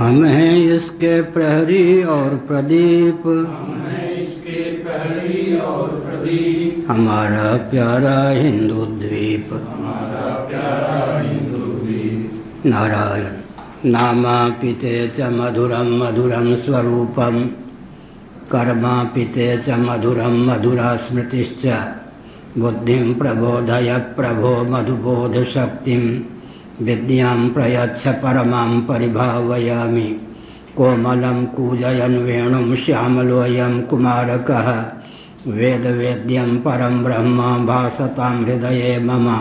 हम हैं इसके प्रहरी और प्रदीप, हमारा प्यारा हिंदू द्वीप। नारायण नामापिते च मधुरम मधुरम स्वरूपम, कर्मापिते च मधुरम मधुरा स्मृतिश्च। बुद्धिं प्रबोधय प्रभो मधुबोध शक्तिं, विद्यां प्रयच्छ परमां परिभावयामि। कोमलं कूजयन् वेणुं श्यामलोऽयं कुमारकः, वेदवेद्यं परं ब्रह्म भासतां हृदये मम।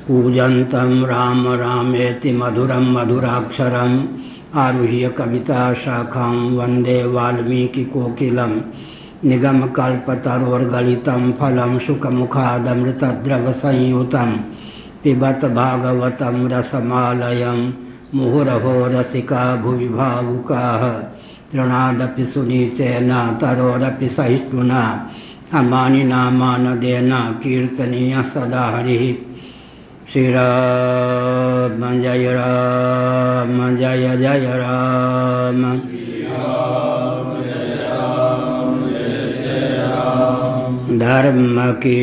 कूजन्तं राम रामेति मधुरं मधुराक्षरम्, आरुह्य कविताशाखां वन्दे वाल्मीकिकोकिलं। निगमकल्पतरोर्गलितं फलं शुकमुखादमृतद्रवसंयुतं, पिबत भागवतं रसमालयं। मुहुरहो रसिका भुवि भावुकाः, तृणादपि सुनीचेन तरोरपि सहिष्णुना। अमानिना मानदेन कीर्तनीयः सदा हरिः। श्रीराम जय राम जय जय राम। धर्म की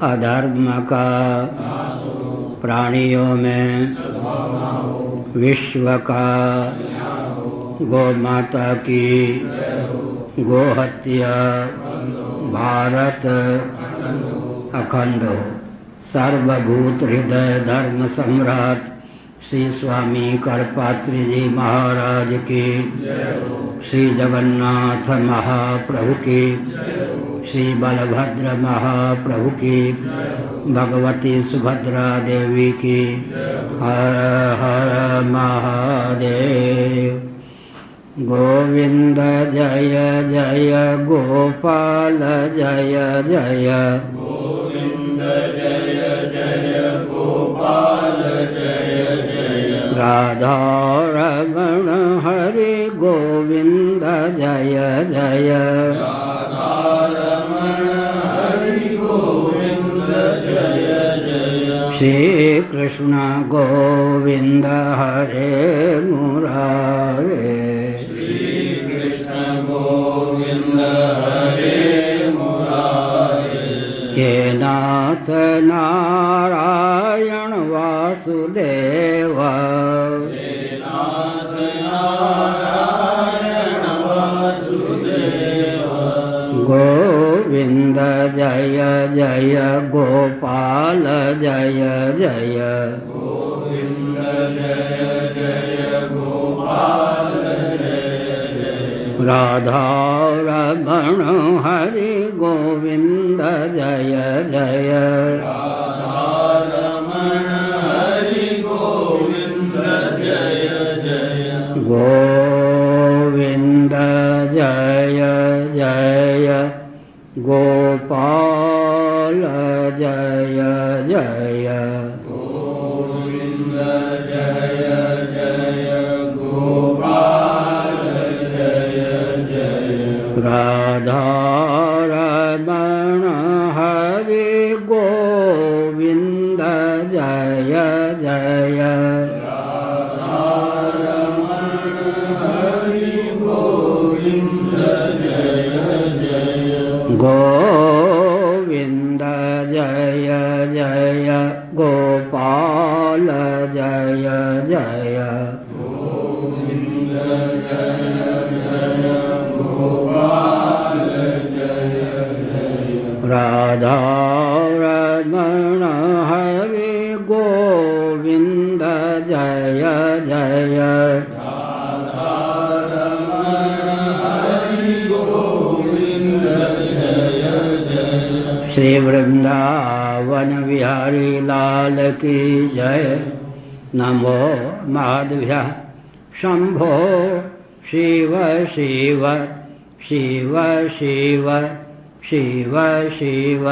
अधर्म का प्राणियों में विश्व का, गौ माता की गोहत्या भारत अखंड हो। सर्वभूत हृदय धर्म सम्राट श्री स्वामी करपात्री जी महाराज की, श्री जगन्नाथ महाप्रभु की, श्री बलभद्र महाप्रभु की, भगवती सुभद्रा देवी की। हर हर महादेव। गोविंद जय जय गोपाल जय जय, गोविंद जय जय गोपाल जय जय। राधा रमण हरि गोविंद जय जय, राधा रमण हरि गोविंद जय जय। श्री कृष्ण गोविंद हरे मुरारे, हे नाथ नारायण वासुदेव, हे नाथ नारायण वासुदेव। गोविंद जय जय गोपाल जय जय, गोविंद जय जय गोपाल जय जय। राधा रमण हरि गोविंद जय जय, राधा रमण हरि गोविंद जय जय। गोविंद जय जय गोपाल जय जय, गोविंद जय जय गोपाल जय जय। राधा रमण हरि गोविंद जय जय, राधा रमण हरि गोविंद जय जय। गोविंद जय जय गोपाल जय जय, गोविंद जय जय गोपाल जय जय। राधा रमण हरि गोविंद जय जय, राधा रमण हरि गोविंद जय जय। श्री वृंदावन बिहारी लाल की जय। नमो माधव्यः शंभो शिव शिव शिव शिव शिव शिव।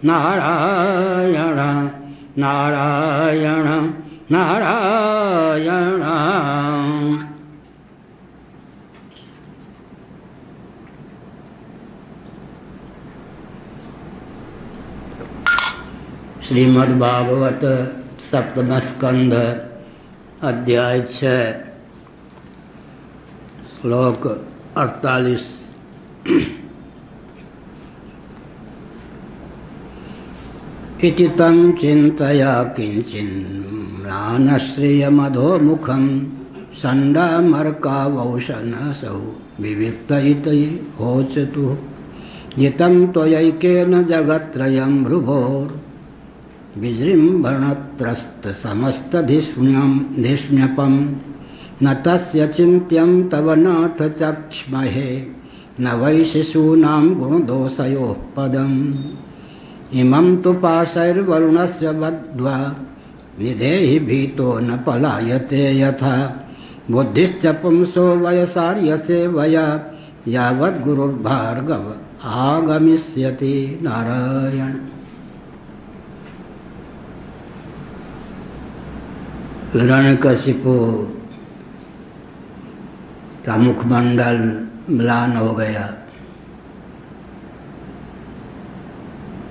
नारायण नारायण नारायण। श्रीमद्भागवत सप्तम स्कंध अध्याय 6 श्लोक 48। इति तं चिन्तया किञ्चिन्म्लानश्रियमधोमुखं षण्डामर्कावौशनसौ विविक्तयितैहोचतु जितं त्वयैकेन जगत्त्रयं भ्रुभोर्विजृम्भणत्रस्तसमस्तधिष्ण्यपं न तस्य चिन्त्यं तव नाथ चक्ष्महे न वै शिशूनां गुणदोषयोः पदम् इमं तु पाशैर्वरुणस्य बद्ध्वा निधेहि भीतो न पलायते यथा बुद्धिश्च पुंसो वयसार्यसेवया यावद्गुरुर्भार्गव आगमिष्यति। नारायण। हिरण्यकशिपु का मुखमंडल म्लान हो गया।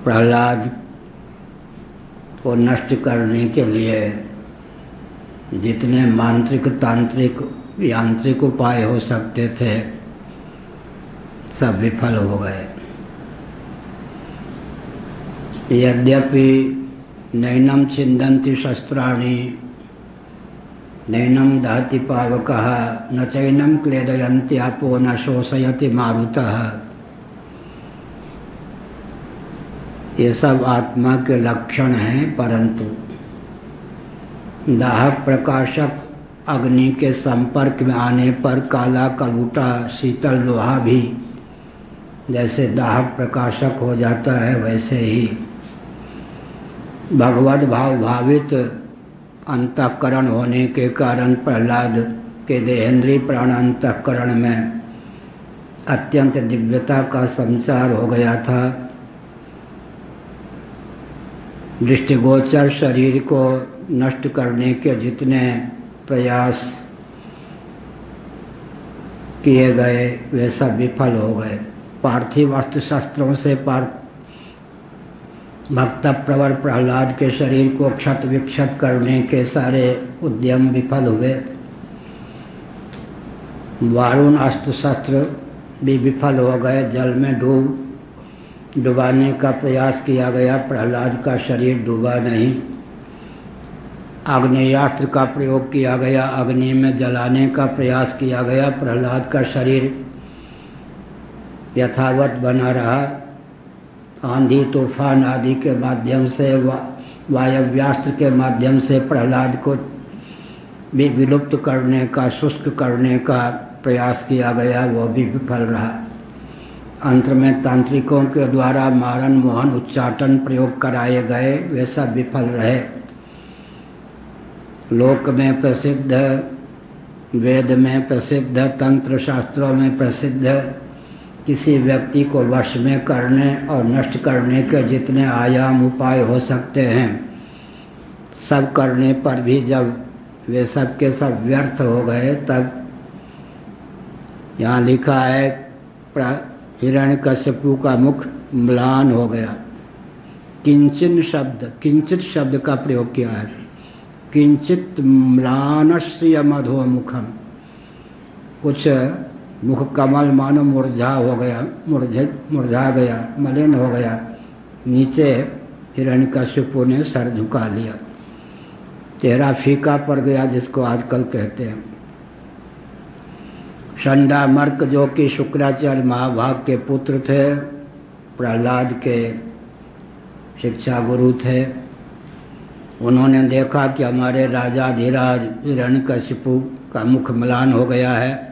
प्रहलाद को नष्ट करने के लिए जितने मांत्रिक तांत्रिक यांत्रिक उपाय हो सकते थे सब विफल हो गए। यद्यपि नैनम छिन्दन्ति शस्त्राणि नैनम दहति पावकः न चैनम क्लेदयन्ति आपो न शोषयति मारुतः, ये सब आत्मा के लक्षण हैं, परंतु दाहक प्रकाशक अग्नि के संपर्क में आने पर काला कलूटा शीतल लोहा भी जैसे दाहक प्रकाशक हो जाता है, वैसे ही भगवद भाव भावित अंतःकरण होने के कारण प्रहलाद के देहेंद्रीय प्राण अंतःकरण में अत्यंत दिव्यता का संचार हो गया था। दृष्टिगोचर शरीर को नष्ट करने के जितने प्रयास किए गए वे सब विफल हो गए। पार्थिव अस्त्र शस्त्रों से भक्त प्रवर प्रहलाद के शरीर को क्षत विक्षत करने के सारे उद्यम विफल हुए। वारुण अस्त्र शस्त्र भी विफल हो गए। जल में डुबाने का प्रयास किया गया, प्रहलाद का शरीर डूबा नहीं। आग्नेयास्त्र का प्रयोग किया गया, अग्नि में जलाने का प्रयास किया गया, प्रहलाद का शरीर यथावत बना रहा। आंधी तूफान आदि के माध्यम से वायव्यास्त्र के माध्यम से प्रहलाद को भी विलुप्त करने का, शुष्क करने का प्रयास किया गया, वह भी विफल रहा। अंत में तांत्रिकों के द्वारा मारन मोहन उच्चाटन प्रयोग कराए गए, वे सब विफल रहे। लोक में प्रसिद्ध, वेद में प्रसिद्ध, तंत्र शास्त्रों में प्रसिद्ध किसी व्यक्ति को वश में करने और नष्ट करने के जितने आयाम उपाय हो सकते हैं, सब करने पर भी जब वे सब के सब व्यर्थ हो गए, तब यहाँ लिखा है हिरण्यकशिपु का मुख म्लान हो गया। किंचित शब्द का प्रयोग किया है। किंचित म्लानस्य मधोमुखम, कुछ मुख कमल मानो मुरझा गया, मलिन हो गया। नीचे हिरण्यकशिपु ने सर झुका लिया, चेहरा फीका पड़ गया, जिसको आजकल कहते हैं। षण्डामर्क जो कि शुक्राचार्य महाभाग के पुत्र थे, प्रहलाद के शिक्षा गुरु थे, उन्होंने देखा कि हमारे राजाधिराज हिरण्यकशिपु का मुख म्लान हो गया है।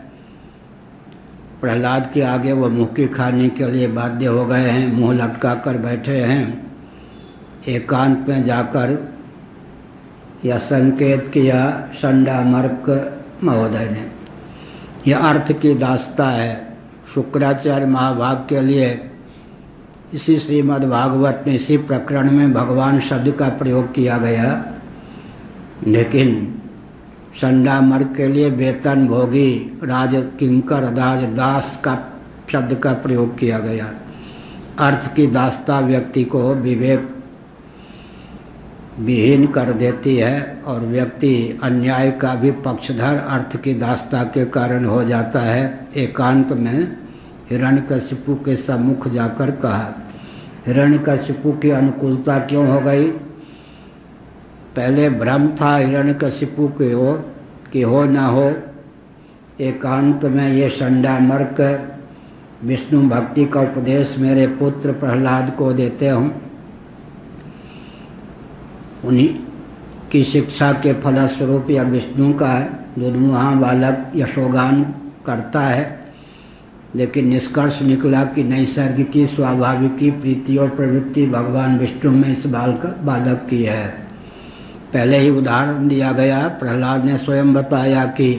प्रहलाद के आगे वो मुक्की खाने के लिए बाध्य हो गए हैं, मुंह लटका कर बैठे हैं। एकांत में जाकर यह संकेत किया षण्डामर्क महोदय ने। यह अर्थ की दास्ता है। शुक्राचार्य महाभाग के लिए इसी श्रीमद् भागवत में, इसी प्रकरण में भगवान शब्द का प्रयोग किया गया, लेकिन षण्डामर्क के लिए वेतन भोगी राज किंकर दास का शब्द का प्रयोग किया गया। अर्थ की दास्ता व्यक्ति को विवेक विहीन कर देती है और व्यक्ति अन्याय का भी पक्षधर अर्थ की दास्ता के कारण हो जाता है। एकांत में हिरण्यकशिपु के सम्मुख जाकर कहा। हिरण्यकशिपु की अनुकूलता क्यों हो गई? पहले भ्रम था हिरण्यकशिपु कि हो न हो। एकांत में ये षंडामर्क विष्णु भक्ति का उपदेश मेरे पुत्र प्रहलाद को देते हूँ। उन्हीं की शिक्षा के फलस्वरूप या विष्णु का दुर्मुहा बालक यशोगान करता है। लेकिन निष्कर्ष निकला कि नैसर्गिकी स्वाभाविकी प्रीति और प्रवृत्ति भगवान विष्णु में इस बालक की है। पहले ही उदाहरण दिया गया। प्रहलाद ने स्वयं बताया कि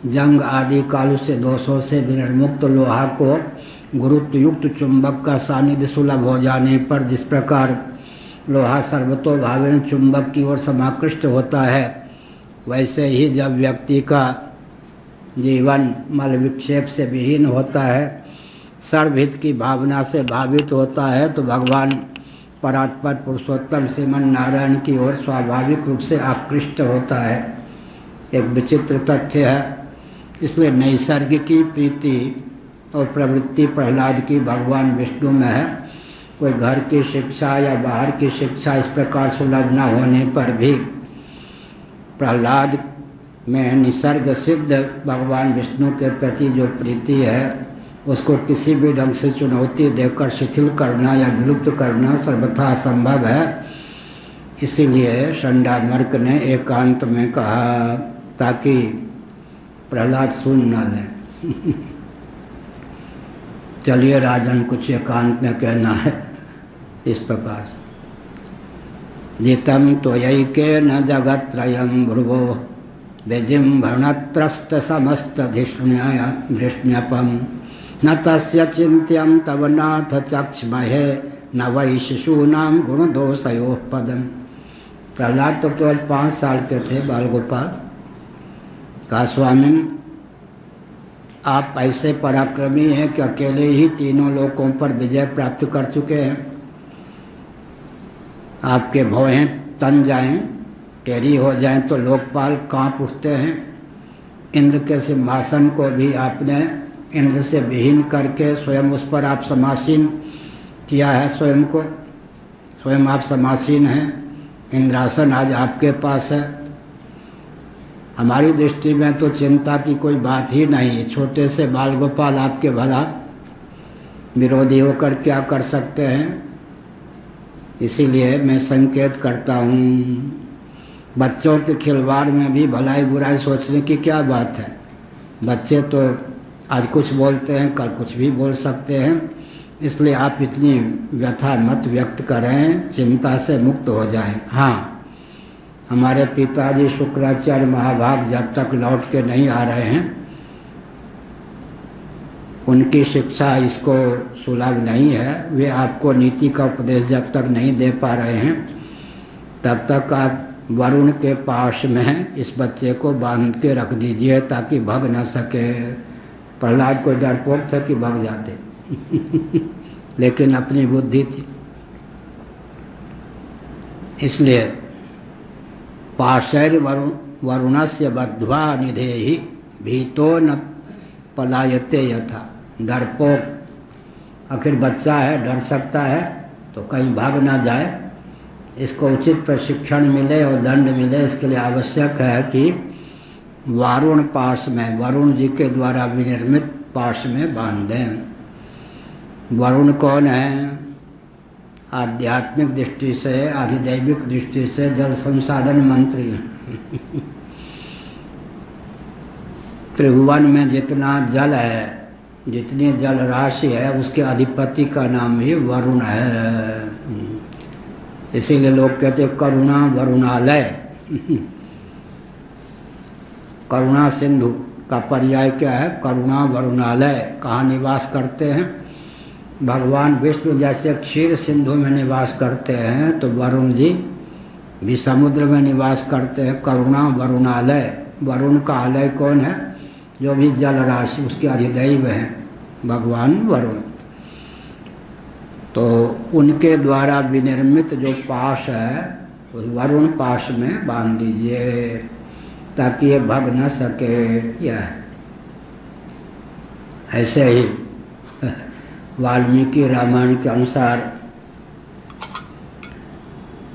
जंग आदि काल से दोषों से विनिर्मुक्त लोहा को गुरुत्वयुक्त चुंबक का सानिध्य सुलभ हो जाने पर जिस प्रकार लोहा सर्वतोभावेन चुंबक की ओर समाकृष्ट होता है, वैसे ही जब व्यक्ति का जीवन मल विक्षेप से विहीन होता है, सर्वहित की भावना से भावित होता है, तो भगवान परात्पर पुरुषोत्तम श्रीमन नारायण की ओर स्वाभाविक रूप से आकृष्ट होता है। एक विचित्र तथ्य है। इसलिए नैसर्गिकी प्रीति और प्रवृत्ति प्रहलाद की भगवान विष्णु में है। कोई घर की शिक्षा या बाहर की शिक्षा इस प्रकार सुलभ न होने पर भी प्रहलाद में निसर्ग सिद्ध भगवान विष्णु के प्रति जो प्रीति है, उसको किसी भी ढंग से चुनौती देकर शिथिल करना या विलुप्त करना सर्वथा असंभव है। इसीलिए षंडामर्क ने एकांत में कहा, ताकि प्रहलाद सुन न लें। चलिए राजन, कुछ एकांत में कहना है इस प्रकार से। जितम त्वयैके न जगत्त्रयं भ्रुवो विजिह्वणत्रस्त समस्त धृष्ण्यपम न तस्य चिन्त्यं तव नाथ चक्ष्महे न वै शिशूनां गुणदोषयोः पदम। प्रहलाद तो केवल 5 साल के थे, बाल गोपाल। कहा, स्वामी आप ऐसे पराक्रमी हैं कि अकेले ही तीनों लोकों पर विजय प्राप्त कर चुके हैं। आपके भौहें तन जाएं, टेढ़ी हो जाएं तो लोकपाल कांप उठते हैं। इंद्र के सिंहासन को भी आपने इंद्र से विहीन करके स्वयं उस पर आप समासीन किया है। स्वयं आप समासीन हैं। इंद्रासन आज आपके पास है। हमारी दृष्टि में तो चिंता की कोई बात ही नहीं। छोटे से बाल गोपाल आपके भला विरोधी होकर क्या कर सकते हैं? इसीलिए मैं संकेत करता हूँ, बच्चों के खिलवाड़ में भी भलाई बुराई सोचने की क्या बात है। बच्चे तो आज कुछ बोलते हैं, कल कुछ भी बोल सकते हैं। इसलिए आप इतनी व्यथा मत व्यक्त करें, चिंता से मुक्त हो जाएं। हाँ, हमारे पिताजी शुक्राचार्य महाभाग जब तक लौट के नहीं आ रहे हैं, उनकी शिक्षा इसको सुलभ नहीं है। वे आपको नीति का उपदेश जब तक नहीं दे पा रहे हैं, तब तक आप वरुण के पास में इस बच्चे को बांध के रख दीजिए ताकि भग न सके। प्रहलाद को डरपोक था कि भग जाते लेकिन अपनी बुद्धि थी। इसलिए पाशैर वरुणस्य बद्ध्वा निधेहि भीतो न पलायते यथा। डरपोक आखिर बच्चा है, डर सकता है तो कहीं भाग ना जाए। इसको उचित प्रशिक्षण मिले और दंड मिले, इसके लिए आवश्यक है कि वारुण पाश में, वरुण जी के द्वारा विनिर्मित पाश में बांध दें। वरुण कौन है? आध्यात्मिक दृष्टि से, आधिदैविक दृष्टि से जल संसाधन मंत्री। त्रिभुवन में जितना जल है, जितनी जल राशि है, उसके अधिपति का नाम ही वरुण है। इसीलिए लोग कहते करुणा वरुणालय। करुणा सिंधु का पर्याय क्या है? करुणा वरुणालय। कहाँ निवास करते हैं? भगवान विष्णु जैसे क्षीर सिंधु में निवास करते हैं, तो वरुण जी भी समुद्र में निवास करते हैं। करुणा वरुणालय। वरुण का आलय कौन है? जो भी जल राशि, उसके अधिदैव हैं भगवान वरुण। तो उनके द्वारा विनिर्मित जो पाश है, उस वरुण पाश में बांध दीजिए ताकि ये भग न सके। यह ऐसे ही वाल्मीकि रामायण के अनुसार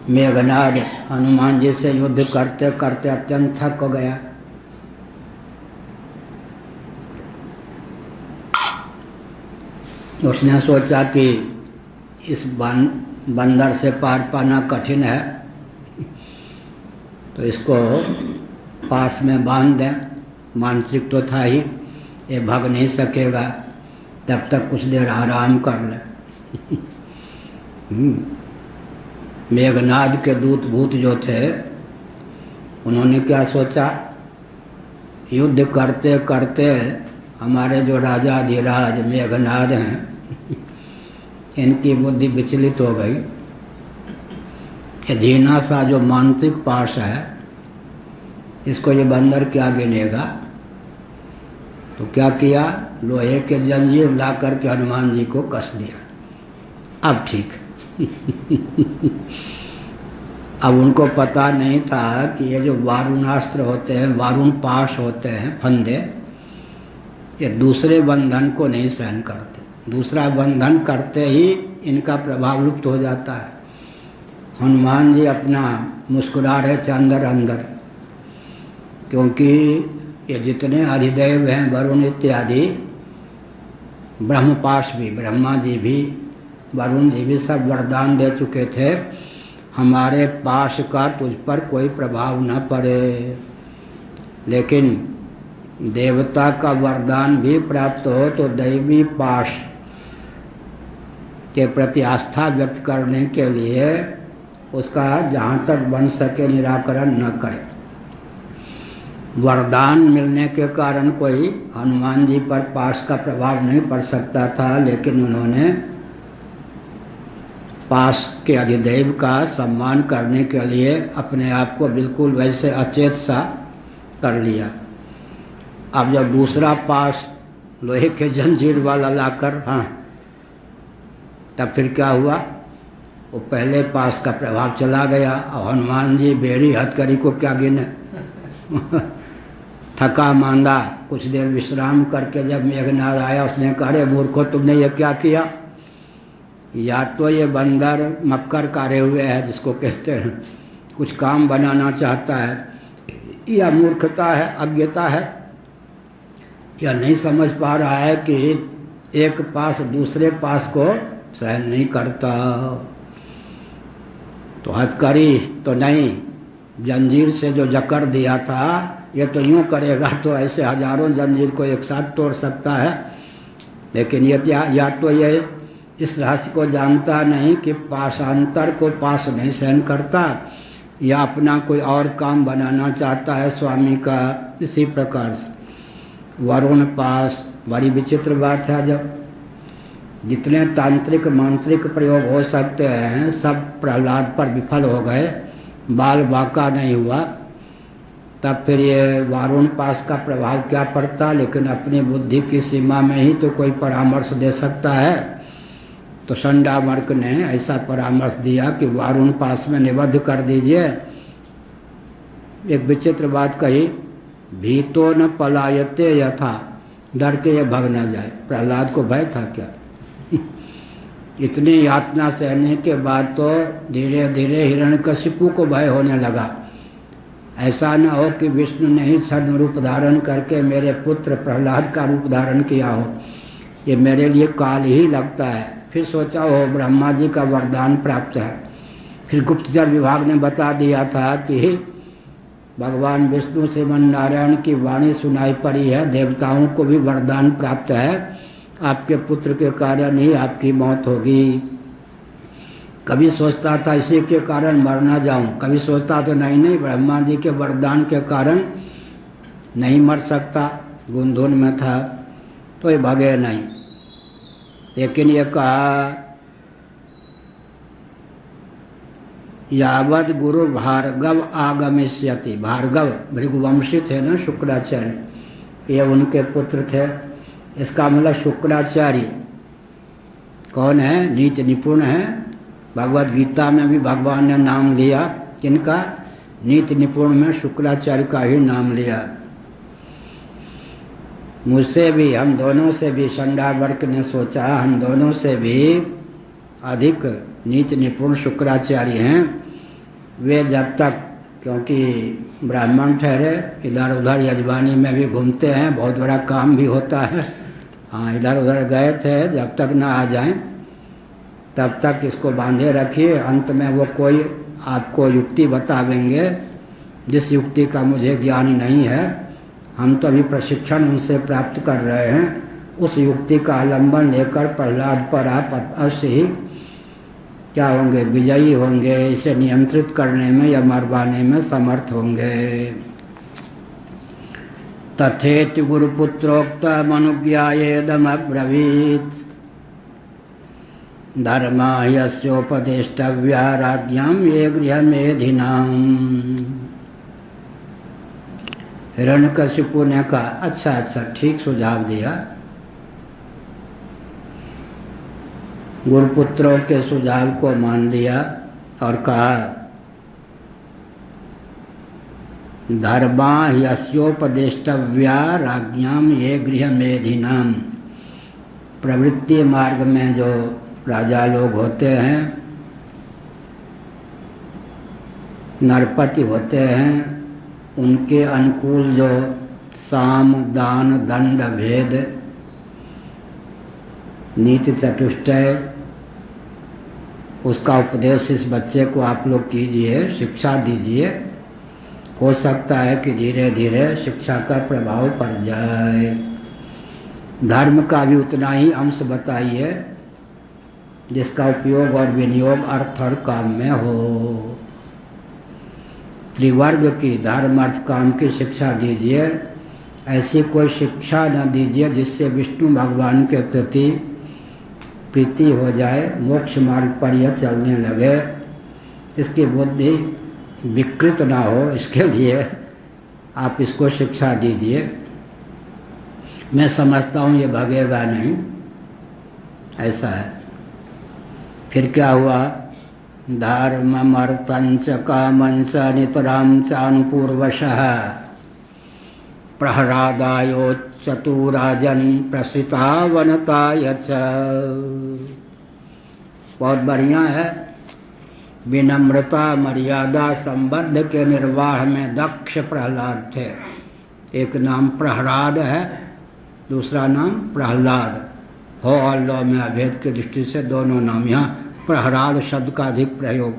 मेघनाद हनुमान जी से युद्ध करते करते अत्यंत थक गया। उसने सोचा कि इस बंदर से पार पाना कठिन है, तो इसको पास में बांध दें। मांत्रिक तो था ही, ये भाग नहीं सकेगा, तब तक कुछ देर आराम कर ले। मेघनाद के दूत भूत जो थे उन्होंने क्या सोचा, युद्ध करते करते हमारे जो राजाधिराज मेघनाद हैं इनकी बुद्धि विचलित हो गई। ये झीना सा जो मांत्रिक पाश है इसको ये बंदर क्या गिनेगा। तो क्या किया, लोहे के जंजीर ला करके हनुमान जी को कस दिया। अब ठीक अब उनको पता नहीं था कि ये जो वारुणास्त्र होते हैं, वारुण पाश होते हैं, फंदे, ये दूसरे बंधन को नहीं सहन करते। दूसरा बंधन करते ही इनका प्रभाव लुप्त हो जाता है। हनुमान जी अपना मुस्कुरा रहे थे अंदर अंदर, क्योंकि ये जितने अधिदेव हैं वरुण इत्यादि, ब्रह्मपाश भी, ब्रह्मा जी भी, वरुण जी भी सब वरदान दे चुके थे, हमारे पाश का तुझ पर कोई प्रभाव न पड़े। लेकिन देवता का वरदान भी प्राप्त हो तो दैवी पाश के प्रति आस्था व्यक्त करने के लिए उसका जहाँ तक बन सके निराकरण न करे। वरदान मिलने के कारण कोई हनुमान जी पर पाश का प्रभाव नहीं पड़ सकता था, लेकिन उन्होंने पाश के अधिदेव का सम्मान करने के लिए अपने आप को बिल्कुल वैसे अचेत सा कर लिया। अब जब दूसरा पाश लोहे के जंजीर वाला लाकर, हाँ, तब फिर क्या हुआ, वो पहले पास का प्रभाव चला गया। और हनुमान जी बेड़ी हथकड़ी को क्या गिने थका मांदा कुछ देर विश्राम करके जब मेघनाद आया उसने कहा, अरे मूर्खो तुमने ये क्या किया, या तो ये बंदर मक्कर कारे हुए है जिसको कहते हैं, कुछ काम बनाना चाहता है, या मूर्खता है, अज्ञता है, या नहीं समझ पा रहा है कि एक पास दूसरे पास को सहन नहीं करता। तो हथकड़ी तो नहीं, जंजीर से जो जकड़ दिया था ये तो यूँ करेगा तो ऐसे हजारों जंजीर को एक साथ तोड़ सकता है। लेकिन ये या तो ये इस रहस्य को जानता नहीं कि पाशांतर को पाश नहीं सहन करता, या अपना कोई और काम बनाना चाहता है स्वामी का। इसी प्रकार से वरुण पाश बड़ी विचित्र बात है। जब जितने तांत्रिक मांत्रिक प्रयोग हो सकते हैं सब प्रहलाद पर विफल हो गए, बाल बाका नहीं हुआ, तब फिर ये वारुण पाश का प्रभाव क्या पड़ता। लेकिन अपनी बुद्धि की सीमा में ही तो कोई परामर्श दे सकता है। तो संडामर्क ने ऐसा परामर्श दिया कि वारुण पाश में निबद्ध कर दीजिए। एक विचित्र बात कही, भीतो न पलायते यथा, डर के ये भाग न जाए। प्रहलाद को भय था क्या इतनी यातना सहने के बाद तो धीरे धीरे हिरण्यकशिपु को भय होने लगा। ऐसा न हो कि विष्णु ने ही छद्म रूप धारण करके मेरे पुत्र प्रहलाद का रूप धारण किया हो, ये मेरे लिए काल ही लगता है। फिर सोचा हो ब्रह्मा जी का वरदान प्राप्त है। फिर गुप्तचर विभाग ने बता दिया था कि भगवान विष्णु श्रीमन नारायण की वाणी सुनाई पड़ी है, देवताओं को भी वरदान प्राप्त है, आपके पुत्र के कारण ही आपकी मौत होगी। कभी सोचता था इसी के कारण मर ना जाऊं, कभी सोचता तो नहीं ब्रह्मा जी के वरदान के कारण नहीं मर सकता, गुंधुन में था तो ये भगे नहीं। लेकिन ये कहा यावद गुरु भार्गव आगमिष्यति, भार्गव भृगुवंशी थे ना शुक्राचार्य, ये उनके पुत्र थे। इसका मतलब शुक्राचार्य कौन है, नीति निपुण है। भगवद गीता में भी भगवान ने नाम लिया किनका? नीति निपुण में शुक्राचार्य का ही नाम लिया। मुझसे भी, हम दोनों से भी, संडावर्क ने सोचा हम दोनों से भी अधिक नीति निपुण शुक्राचार्य हैं। वे जब तक, क्योंकि ब्राह्मण ठहरे, इधर उधर यजमानी में भी घूमते हैं, बहुत बड़ा काम भी होता है। हाँ, इधर उधर गए थे, जब तक ना आ जाएं तब तक इसको बांधे रखिए। अंत में वो कोई आपको युक्ति बतावेंगे जिस युक्ति का मुझे ज्ञान नहीं है, हम तो अभी प्रशिक्षण उनसे प्राप्त कर रहे हैं, उस युक्ति का अवलंबन लेकर प्रहलाद पर आप अवश्य ही क्या होंगे? विजयी होंगे, इसे नियंत्रित करने में या मरवाने में समर्थ होंगे। तथेति गुरुपुत्रोक्तमनुज्ञायेदमब्रवीत् धर्मा यस्योपदेष्टव्या राज्ञां ये गृहमेधिनाम्। हिरण्यकशिपु ने कहा, अच्छा ठीक सुझाव दिया। गुरुपुत्रों के सुझाव को मान लिया और कहा, धर्मा यस्योपदेष्टव्या राज्ञां ये गृहमेधिनाम्। प्रवृत्ति मार्ग में जो राजा लोग होते हैं, नरपति होते हैं, उनके अनुकूल जो साम दान दंड भेद नीति चतुष्टय, उसका उपदेश इस बच्चे को आप लोग कीजिए, शिक्षा दीजिए। हो सकता है कि धीरे धीरे शिक्षा का प्रभाव पड़ जाए। धर्म का भी उतना ही अंश बताइए जिसका उपयोग और विनियोग अर्थ और काम में हो। त्रिवर्ग की, धर्म अर्थ काम की शिक्षा दीजिए। ऐसी कोई शिक्षा न दीजिए जिससे विष्णु भगवान के प्रति प्रीति हो जाए, मोक्ष मार्ग पर यह चलने लगे, इसकी बुद्धि विकृत ना हो, इसके लिए आप इसको शिक्षा दीजिए। मैं समझता हूँ ये भगेगा नहीं, ऐसा है। फिर क्या हुआ? धर्ममर्थंच कामंच नितरां चानुपूर्वशः प्रहलादायो चतुराजन प्रसिता वनताय च। बहुत बढ़िया है। विनम्रता मर्यादा संबंध के निर्वाह में दक्ष प्रहलाद थे। एक नाम प्रहलाद है, दूसरा नाम प्रहलाद। हो और लो में अभेद की दृष्टि से दोनों नाम। यहाँ प्रहलाद शब्द का अधिक प्रयोग,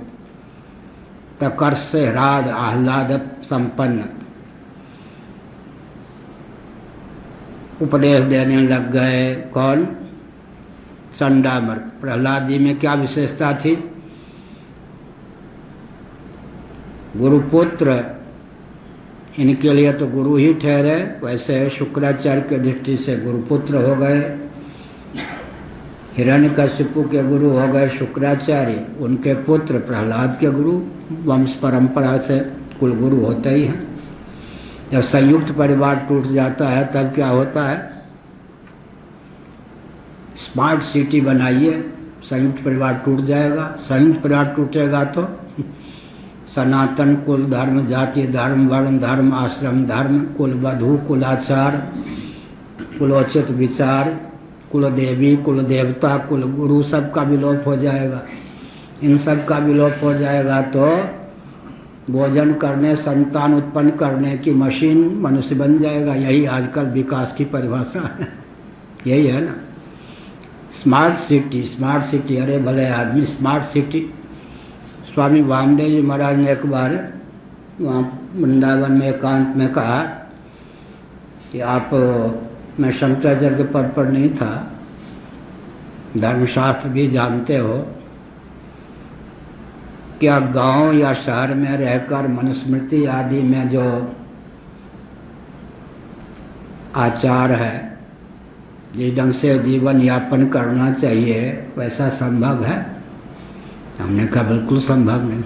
प्रकर्ष से ह्राद, आह्लाद संपन्न। उपदेश देने लग गए। कौन? संडामर्क। प्रहलाद जी में क्या विशेषता थी? गुरुपुत्र, इनके लिए तो गुरु ही ठहरे, वैसे शुक्राचार्य के दृष्टि से गुरुपुत्र हो गए। हिरण्यकशिपु के गुरु हो गए शुक्राचार्य, उनके पुत्र प्रहलाद के गुरु। वंश परंपरा से कुल गुरु होते ही हैं। जब संयुक्त परिवार टूट जाता है तब क्या होता है? स्मार्ट सिटी बनाइए, संयुक्त परिवार टूट जाएगा। संयुक्त परिवार टूटेगा तो सनातन कुल धर्म, जाति धर्म, वर्ण धर्म, आश्रम धर्म, कुल वधु, कुलाचार, कुलोचित विचार, कुल देवी, कुल देवता, कुल गुरु, सब का विलोप हो जाएगा। इन सब का विलोप हो जाएगा तो भोजन करने, संतान उत्पन्न करने की मशीन मनुष्य बन जाएगा। यही आजकल विकास की परिभाषा है, यही है ना। स्मार्ट सिटी, स्मार्ट सिटी, अरे भले आदमी, स्मार्ट सिटी। स्वामी वामदेव जी महाराज ने एक बार वहाँ वृंदावन में एकांत में कहा कि आप, मैं शंकराचार्य के पद पर नहीं था, धर्मशास्त्र भी जानते हो, क्या गांव या शहर में रहकर मनुस्मृति आदि में जो आचार है, जिस ढंग से जीवन यापन करना चाहिए, वैसा संभव है? हमने कहा बिल्कुल संभव नहीं।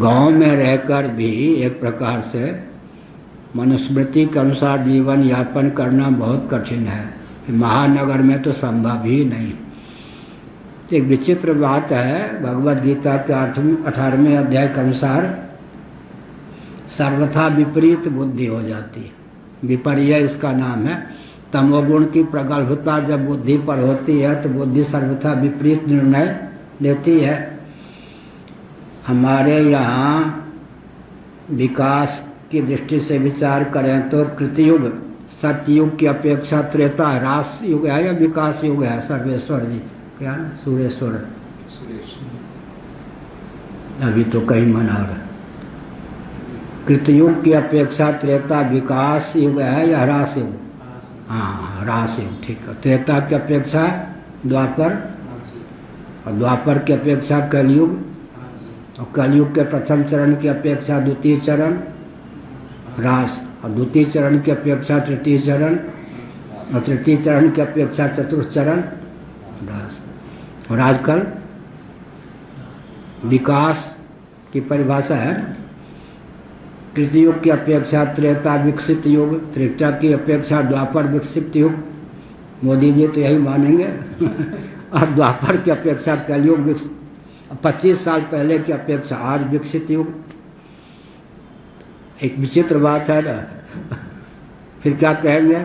गांव में रहकर भी एक प्रकार से मनुस्मृति के अनुसार जीवन यापन करना बहुत कठिन है। महानगर में तो संभव ही नहीं। एक विचित्र बात है, भगवद गीता के 18वें अध्याय के अनुसार सर्वथा विपरीत बुद्धि हो जाती है। विपर्य इसका नाम है। तमोगुण की प्रगल्भता जब बुद्धि पर होती है तो बुद्धि सर्वथा विपरीत निर्णय लेती है। हमारे यहाँ विकास की दृष्टि से विचार करें तो कृतयुग सतयुग की अपेक्षा त्रेता ह्रास युग है या विकास युग है? सर्वेश्वर जी क्या ना, सुरेश्वर अभी तो कहीं मना रहा। कृतयुग की अपेक्षा त्रेता विकास युग है या ह्रास युग? हाँ, ह्रास युग, ठीक है। त्रेता की अपेक्षा द्वापर, और द्वापर की अपेक्षा कलयुग, और कलयुग के प्रथम चरण की अपेक्षा द्वितीय चरण ह्रास, और द्वितीय चरण की अपेक्षा तृतीय चरण, और तृतीय चरण की अपेक्षा चतुर्थ चरण ह्रास। और आजकल विकास की परिभाषा है कृतयुग की अपेक्षा त्रेता विकसित युग, त्रेता की अपेक्षा द्वापर विकसित युग, मोदी जी तो यही मानेंगे और द्वापर की अपेक्षा कलयुग विकसित, 25 साल पहले की अपेक्षा आज विकसित युग। एक विचित्र बात है ना। फिर क्या कहेंगे?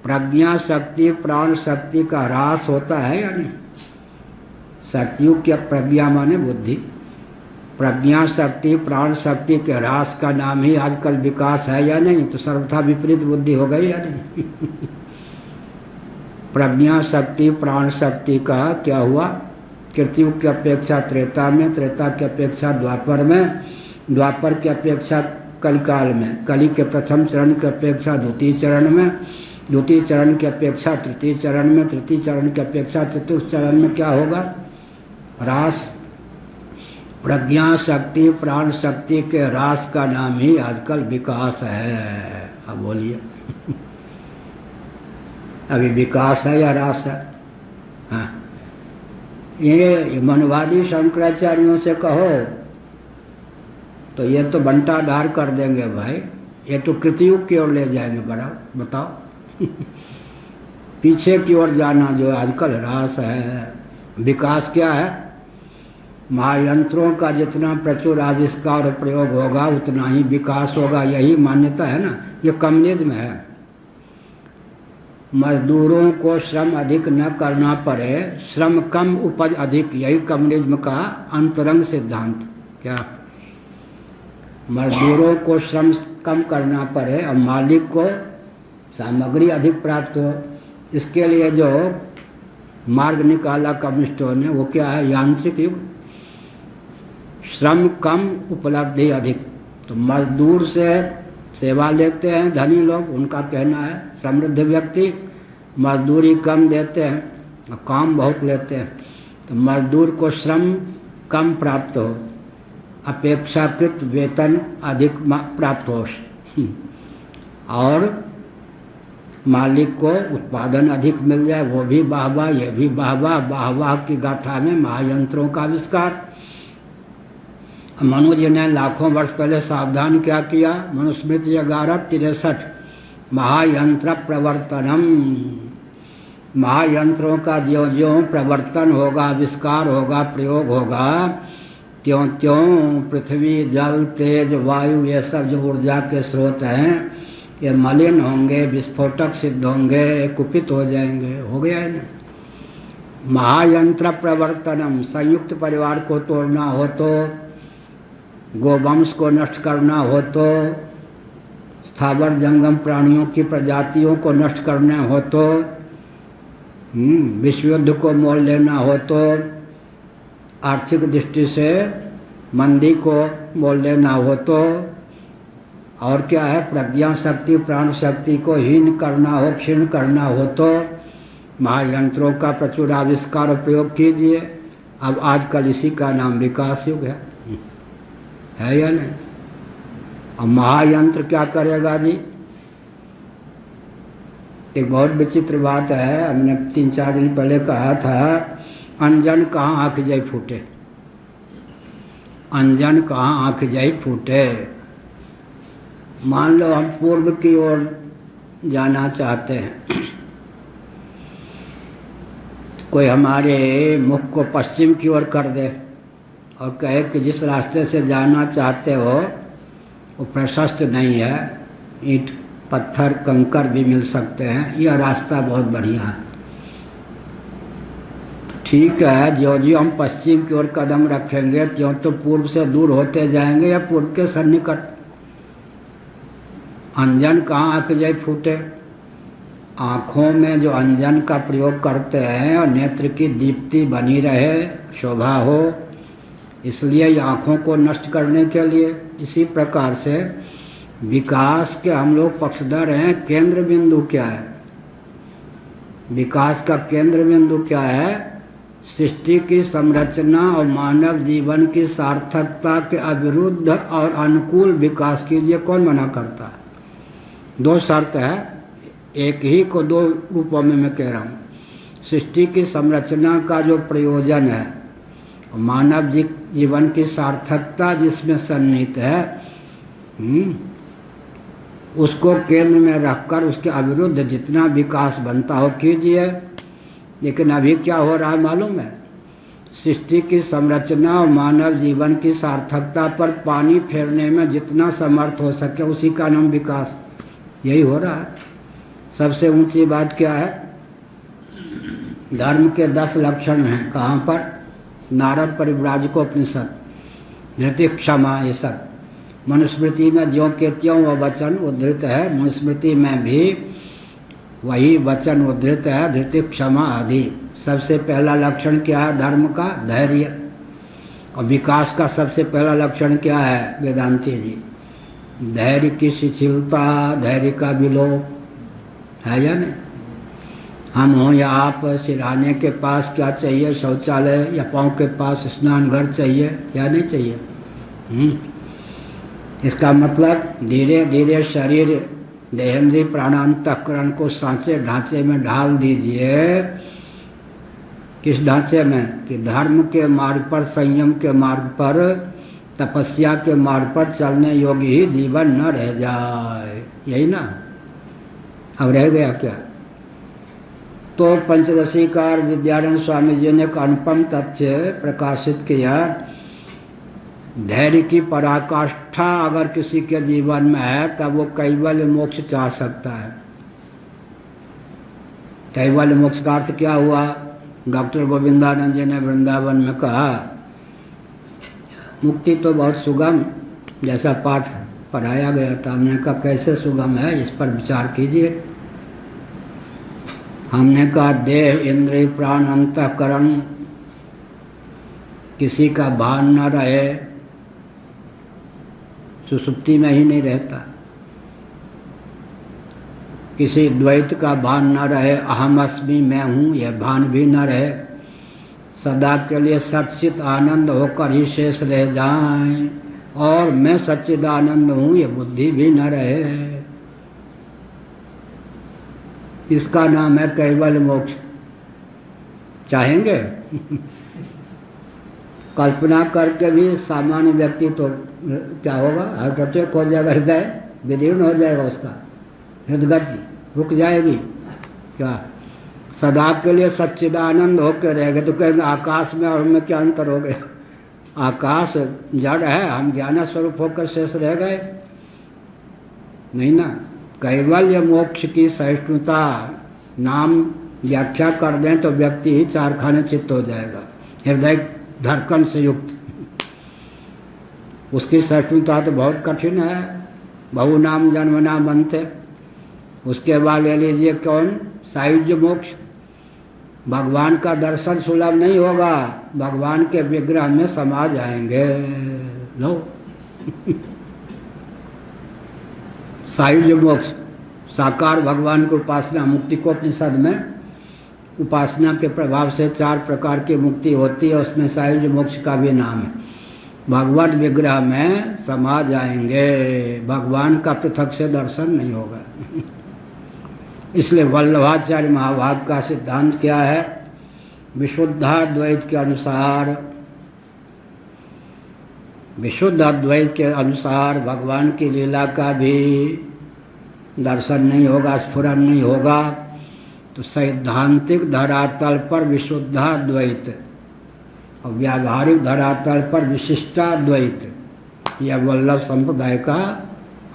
प्रज्ञा शक्ति प्राण शक्ति का ह्रास होता है या नहीं? सतयुग की प्रज्ञा माने बुद्धि, प्रज्ञा शक्ति प्राण शक्ति के ह्रास का नाम ही आजकल विकास है या नहीं? तो सर्वथा विपरीत बुद्धि हो गई या नहीं? प्रज्ञा शक्ति प्राण शक्ति का क्या हुआ? कृतयुग की अपेक्षा त्रेता में, त्रेता की अपेक्षा द्वापर में, द्वापर की अपेक्षा कलिकाल में, कली के प्रथम चरण की अपेक्षा द्वितीय चरण में, द्वितीय चरण की अपेक्षा तृतीय चरण में, तृतीय चरण की अपेक्षा चतुर्थ चरण में क्या होगा? ह्रास। प्रज्ञा शक्ति प्राण शक्ति के ह्रास का नाम ही आजकल विकास है। अब बोलिए अभी विकास है या ह्रास है? हाँ, ये मनवादी शंकराचार्यों से कहो तो ये तो बंटा ढार कर देंगे भाई, ये तो कृतयुग की ओर ले जाएंगे। बड़ा बताओ पीछे की ओर जाना जो आजकल ह्रास है। विकास क्या है? महायंत्रों का जितना प्रचुर आविष्कार और प्रयोग होगा उतना ही विकास होगा, यही मान्यता है ना। ये कम्युनिज्म है। मजदूरों को श्रम अधिक न करना पड़े, श्रम कम उपज अधिक, यही कम्युनिज्म का अंतरंग सिद्धांत। क्या? मजदूरों को श्रम कम करना पड़े और मालिक को सामग्री अधिक प्राप्त हो, इसके लिए जो मार्ग निकाला कम्युनिस्टों ने वो क्या है? यांत्रिक युग। श्रम कम उपलब्धि अधिक। तो मजदूर से सेवा लेते हैं धनी लोग, उनका कहना है। समृद्ध व्यक्ति मजदूरी कम देते हैं और काम बहुत लेते हैं। तो मजदूर को श्रम कम प्राप्त हो, अपेक्षाकृत वेतन अधिक प्राप्त हो, और मालिक को उत्पादन अधिक मिल जाए, वो भी वाहवाह, ये भी वाहवाह। वाहवाह की गाथा में महायंत्रों का आविष्कार। मनु जी ने लाखों वर्ष पहले सावधान क्या किया? मनुस्मृति 1163 महायंत्र प्रवर्तनम। महायंत्रों का ज्यों ज्यों प्रवर्तन होगा, आविष्कार होगा, प्रयोग होगा, त्यों त्यों पृथ्वी जल तेज वायु ये सब जो ऊर्जा के स्रोत हैं ये मलिन होंगे, विस्फोटक सिद्ध होंगे, कुपित हो जाएंगे। हो गया है ना। महायंत्र प्रवर्तनम, संयुक्त परिवार को तोड़ना हो तो, गोवंश को नष्ट करना हो तो, स्थावर जंगम प्राणियों की प्रजातियों को नष्ट करना हो तो, विश्व युद्ध को मोल लेना हो तो, आर्थिक दृष्टि से मंदी को मोल लेना हो तो, और क्या है? प्रज्ञा शक्ति प्राण शक्ति को हीन करना हो, क्षीण करना हो तो महायंत्रों का प्रचुर आविष्कार और प्रयोग कीजिए। अब आजकल इसी का नाम विकास युग है या नहीं? और महायंत्र क्या करेगा जी? एक बहुत विचित्र बात है, हमने 3-4 दिन पहले कहा था, अंजन कहाँ आँख जाई फूटे। अंजन कहाँ आँख जाई फूटे। मान लो हम पूर्व की ओर जाना चाहते हैं कोई हमारे मुख को पश्चिम की ओर कर दे और कहे कि जिस रास्ते से जाना चाहते हो वो प्रशस्त नहीं है, ईंट पत्थर कंकर भी मिल सकते हैं, यह रास्ता बहुत बढ़िया है। ठीक है, ज्यों हम पश्चिम की ओर कदम रखेंगे त्यों तो पूर्व से दूर होते जाएंगे या पूर्व के सन्निकट। अंजन कहाँ आँख जाए फूटे। आँखों में जो अंजन का प्रयोग करते हैं और नेत्र की दीप्ति बनी रहे, शोभा हो, इसलिए ये आँखों को नष्ट करने के लिए। इसी प्रकार से विकास के हम लोग पक्षधर हैं। केंद्र बिंदु क्या है? विकास का केंद्र बिंदु क्या है? सृष्टि की संरचना और मानव जीवन की सार्थकता के अविरुद्ध और अनुकूल विकास कीजिए। कौन मना करता है? दो शर्त है, एक ही को दो रूपों में मैं कह रहा हूँ। सृष्टि की संरचना का जो प्रयोजन है, मानव जीवन की सार्थकता जिसमें सन्निहित है, उसको केंद्र में रखकर उसके अविरुद्ध जितना विकास बनता हो कीजिए। लेकिन अभी क्या हो रहा है मालूम है? सृष्टि की संरचना और मानव जीवन की सार्थकता पर पानी फेरने में जितना समर्थ हो सके उसी का नाम विकास। यही हो रहा है। सबसे ऊंची बात क्या है? धर्म के 10 लक्षण हैं। कहाँ पर? नारद परिव्राजकोपनिषद, धृति क्षमा, ये सब। मनुस्मृति में ज्यों के त्यों वह वचन उद्धृत है, मनुस्मृति में भी वही वचन उद्धृत है, धृति क्षमा आदि। सबसे पहला लक्षण क्या है धर्म का? धैर्य। और विकास का सबसे पहला लक्षण क्या है वेदांती जी? धैर्य की शिथिलता, धैर्य का विलोप है या नहीं? हम हों या आप, सिरहाने के पास क्या चाहिए? शौचालय। या पाँव के पास स्नान घर चाहिए या नहीं चाहिए? इसका मतलब धीरे धीरे शरीर, देहेंद्रीय, प्राणांतःकरण को सांचे ढांचे में ढाल दीजिए। किस ढांचे में? कि धर्म के मार्ग पर, संयम के मार्ग पर, तपस्या के मार्ग पर चलने योग्य ही जीवन न रह जाए। यही ना? अब रह गया क्या? तो पंचदशीकार विद्यानंद स्वामी जी ने एक अनुपम तथ्य प्रकाशित किया। धैर्य की पराकाष्ठा अगर किसी के जीवन में है तब वो कैवल्य मोक्ष चाह सकता है। कैवल्य मोक्ष का अर्थ क्या हुआ? डॉक्टर गोविंदानंद जी ने वृंदावन में कहा, मुक्ति तो बहुत सुगम, जैसा पाठ पढ़ाया गया था। हमने कहा कैसे सुगम है, इस पर विचार कीजिए। हमने कहा देह, इंद्रिय, प्राण, अंतःकरण किसी का भान न रहे, सुसुप्ति में ही नहीं रहता। किसी द्वैत का भान न रहे, अहम अस्मि, मैं हूँ, यह भान भी न रहे। सदा के लिए सच्चित आनंद होकर ही शेष रह जाएं और मैं सच्चिदानंद हूँ, ये बुद्धि भी न रहे। इसका नाम है कैवल्य मोक्ष। चाहेंगे? कल्पना करके भी सामान्य व्यक्ति तो क्या होगा? हार्ट अटैक हो जाएगा, हृदय विदीर्ण हो जाएगा, उसका हृदगति रुक जाएगी। क्या? सदा के लिए सच्चिदानंद होकर रहेगा तो कहेंगे आकाश में और हमें क्या अंतर हो गया? आकाश जड़ है, हम ज्ञान स्वरूप होकर शेष रह गए। नहीं ना? कैवल्य मोक्ष की सहिष्णुता नाम व्याख्या कर दें तो व्यक्ति ही चारखाने चित्त हो जाएगा, हृदय धड़कन से युक्त। उसकी सहिष्णुता तो बहुत कठिन है। बहु नाम जन्मना बनते। उसके बाद ले लीजिए कौन? सायुज्य मोक्ष। भगवान का दर्शन सुलभ नहीं होगा, भगवान के विग्रह में समा जाएंगे। लो सायुज्य मोक्ष, साकार भगवान की उपासना। मुक्तिकोपनिषद में उपासना के प्रभाव से 4 प्रकार की मुक्ति होती है, उसमें सायुज्य मोक्ष का भी नाम है। भगवत विग्रह में समा जाएंगे, भगवान का पृथक से दर्शन नहीं होगा। इसलिए वल्लभाचार्य महाभाग का सिद्धांत क्या है? विशुद्धाद्वैत के अनुसार, विशुद्ध अद्वैत के अनुसार भगवान की लीला का भी दर्शन नहीं होगा, स्फुरन नहीं होगा, तो सैद्धांतिक धरातल पर विशुद्धाद्वैत और व्यावहारिक धरातल पर विशिष्टाद्वैत, यह वल्लभ संप्रदाय का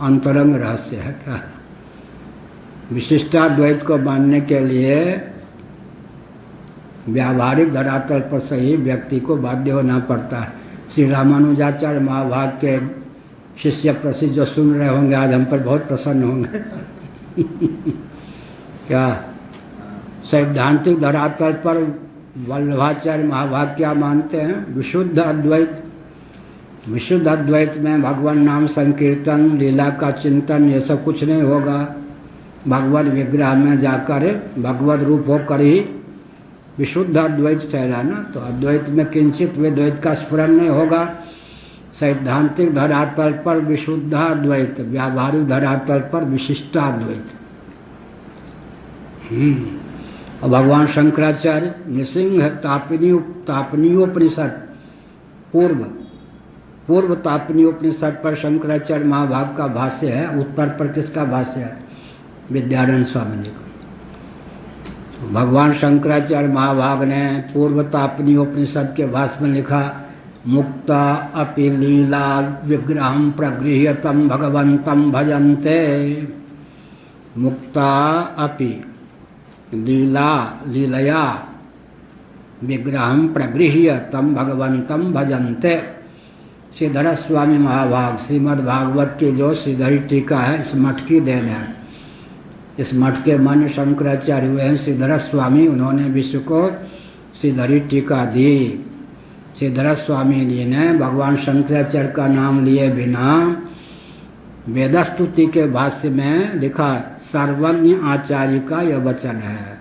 अंतरंग रहस्य है। क्या विशिष्टाद्वैत को मानने के लिए व्यावहारिक धरातल पर सही व्यक्ति को बाध्य होना पड़ता है। श्री रामानुजाचार्य महाभाग के शिष्य प्रसिद्ध जो सुन रहे होंगे आज हम पर बहुत प्रसन्न होंगे। क्या सैद्धांतिक धरातल पर वल्लभाचार्य महाभाग क्या मानते हैं? विशुद्ध अद्वैत। विशुद्ध अद्वैत में भगवान नाम संकीर्तन, लीला का चिंतन, ये सब कुछ नहीं होगा। भगवत विग्रह में जाकर भगवत रूप होकर ही विशुद्ध अद्वैत ठहरा ना। तो अद्वैत में किंचित विद्वैत का स्फुरन नहीं होगा। सैद्धांतिक धरातल पर विशुद्धाद्वैत, व्यावहारिक धरातल पर विशिष्टाद्वैत। और भगवान शंकराचार्य नृसिंह तापनीयोपनिषद पूर्व तापनीयोपनिषद पर शंकराचार्य महाभाग का भाष्य है। उत्तर पर किसका भाष्य है? विद्यानंद स्वामी जी का। भगवान शंकराचार्य महाभाग ने पूर्व तापनीयोपनिषद के भाष्य में लिखा, मुक्ता अपि लीला विग्रहं प्रगृह्यतं भगवन्तं भजन्ते। मुक्ता अपि लीलया विग्रहं प्रगृह्य तम भगवन्तं भजन्ते। श्रीधर स्वामी महाभाग श्रीमद् भागवत की जो श्रीधरी टीका है, इस मठ की देन है। इस मठ के मन शंकराचार्य हुए हैं श्रीधर स्वामी। उन्होंने विश्व को श्रीधरी टीका दी। श्रीधर स्वामी जी ने भगवान शंकराचार्य का नाम लिए बिना वेदस्तुति के भाष्य में लिखा, सर्वज्ञ आचार्य का यह वचन है।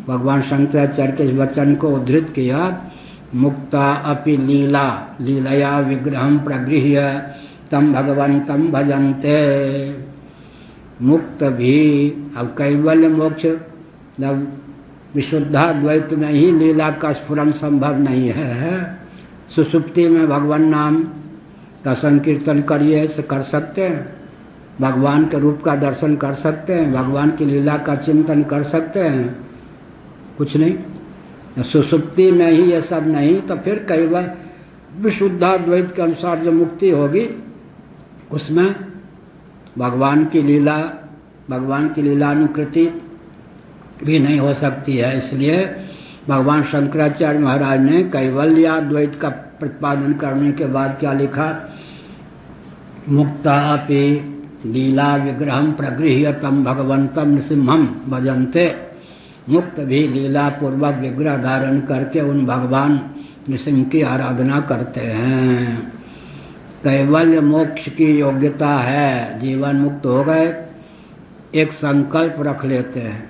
भगवान शंकराचार्य के इस वचन को उद्धृत किया, मुक्ता अपि लीलया विग्रहं प्रगृह्य तम भगवन्तं भजन्ते। मुक्त भी अब कैवल्य मोक्ष जब विशुद्धाद्वैत में ही लीला का स्फुरन संभव नहीं है। सुषुप्ति में भगवान नाम का संकीर्तन करिए, ऐसे कर सकते हैं। भगवान के रूप का दर्शन कर सकते हैं, भगवान की लीला का चिंतन कर सकते हैं, कुछ नहीं। सुषुप्ति में ही ये सब नहीं तो फिर कैवल विशुद्धाद्वैत के अनुसार जो मुक्ति होगी उसमें भगवान की लीलानुकृति भी नहीं हो सकती है। इसलिए भगवान शंकराचार्य महाराज ने कैवल्याद्वैत का प्रतिपादन करने के बाद क्या लिखा, मुक्ता अपि लीला विग्रहं प्रगृह्य तम भगवन्तं नृसिंहं भजन्ते। मुक्त भी लीला पूर्वक विग्रह धारण करके उन भगवान नृसिंह की आराधना करते हैं। कैवल्य मोक्ष की योग्यता है। जीवन मुक्त हो गए, एक संकल्प रख लेते हैं,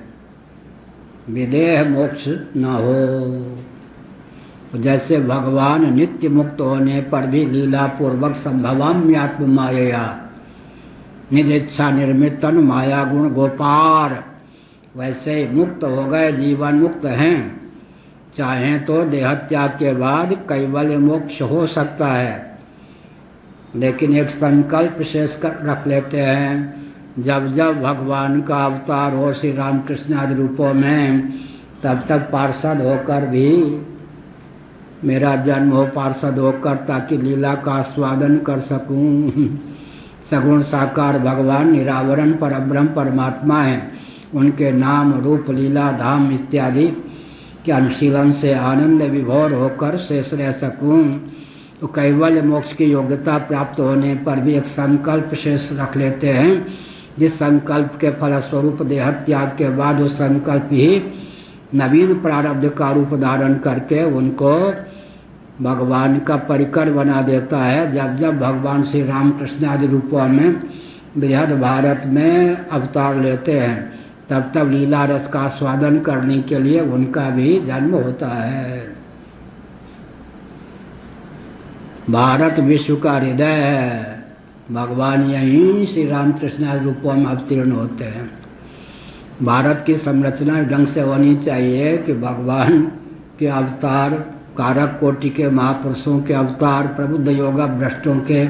विदेह मोक्ष न हो। जैसे भगवान नित्य मुक्त होने पर भी लीला पूर्वक संभवाम्यात्म मायया निज इच्छा निर्मितन माया गुण गोपार, वैसे ही मुक्त हो गए, जीवन मुक्त हैं। चाहें तो देहत्याग के बाद कैवल्य मोक्ष हो सकता है, लेकिन एक संकल्प शेष कर रख लेते हैं। जब जब भगवान का अवतार हो श्री रामकृष्ण आदि रूपों में, तब तक पार्षद होकर भी मेरा जन्म हो, पार्षद होकर, ताकि लीला का आस्वादन कर सकूं। सगुण साकार भगवान निरावरण परब्रह्म परमात्मा हैं। उनके नाम रूप लीला धाम इत्यादि के अनुशीलन से आनंद विभोर होकर शेष रह सकूं। तो कैवल्य मोक्ष की योग्यता प्राप्त होने पर भी एक संकल्प शेष रख लेते हैं, जिस संकल्प के फलस्वरूप देहत्याग के बाद वो संकल्प ही नवीन प्रारब्ध का रूप धारण करके उनको भगवान का परिकर बना देता है। जब जब भगवान श्री रामकृष्ण आदि रूपों में बृहद भारत में अवतार लेते हैं, तब तब लीला रस का आस्वादन करने के लिए उनका भी जन्म होता है। भारत विश्व का हृदय है। भगवान यहीं श्री रामकृष्ण आदि रूपों में अवतीर्ण होते हैं। भारत की संरचना ढंग से होनी चाहिए कि भगवान के अवतार, कारक कोटि के महापुरुषों के अवतार, प्रबुद्ध योगा भ्रष्टों के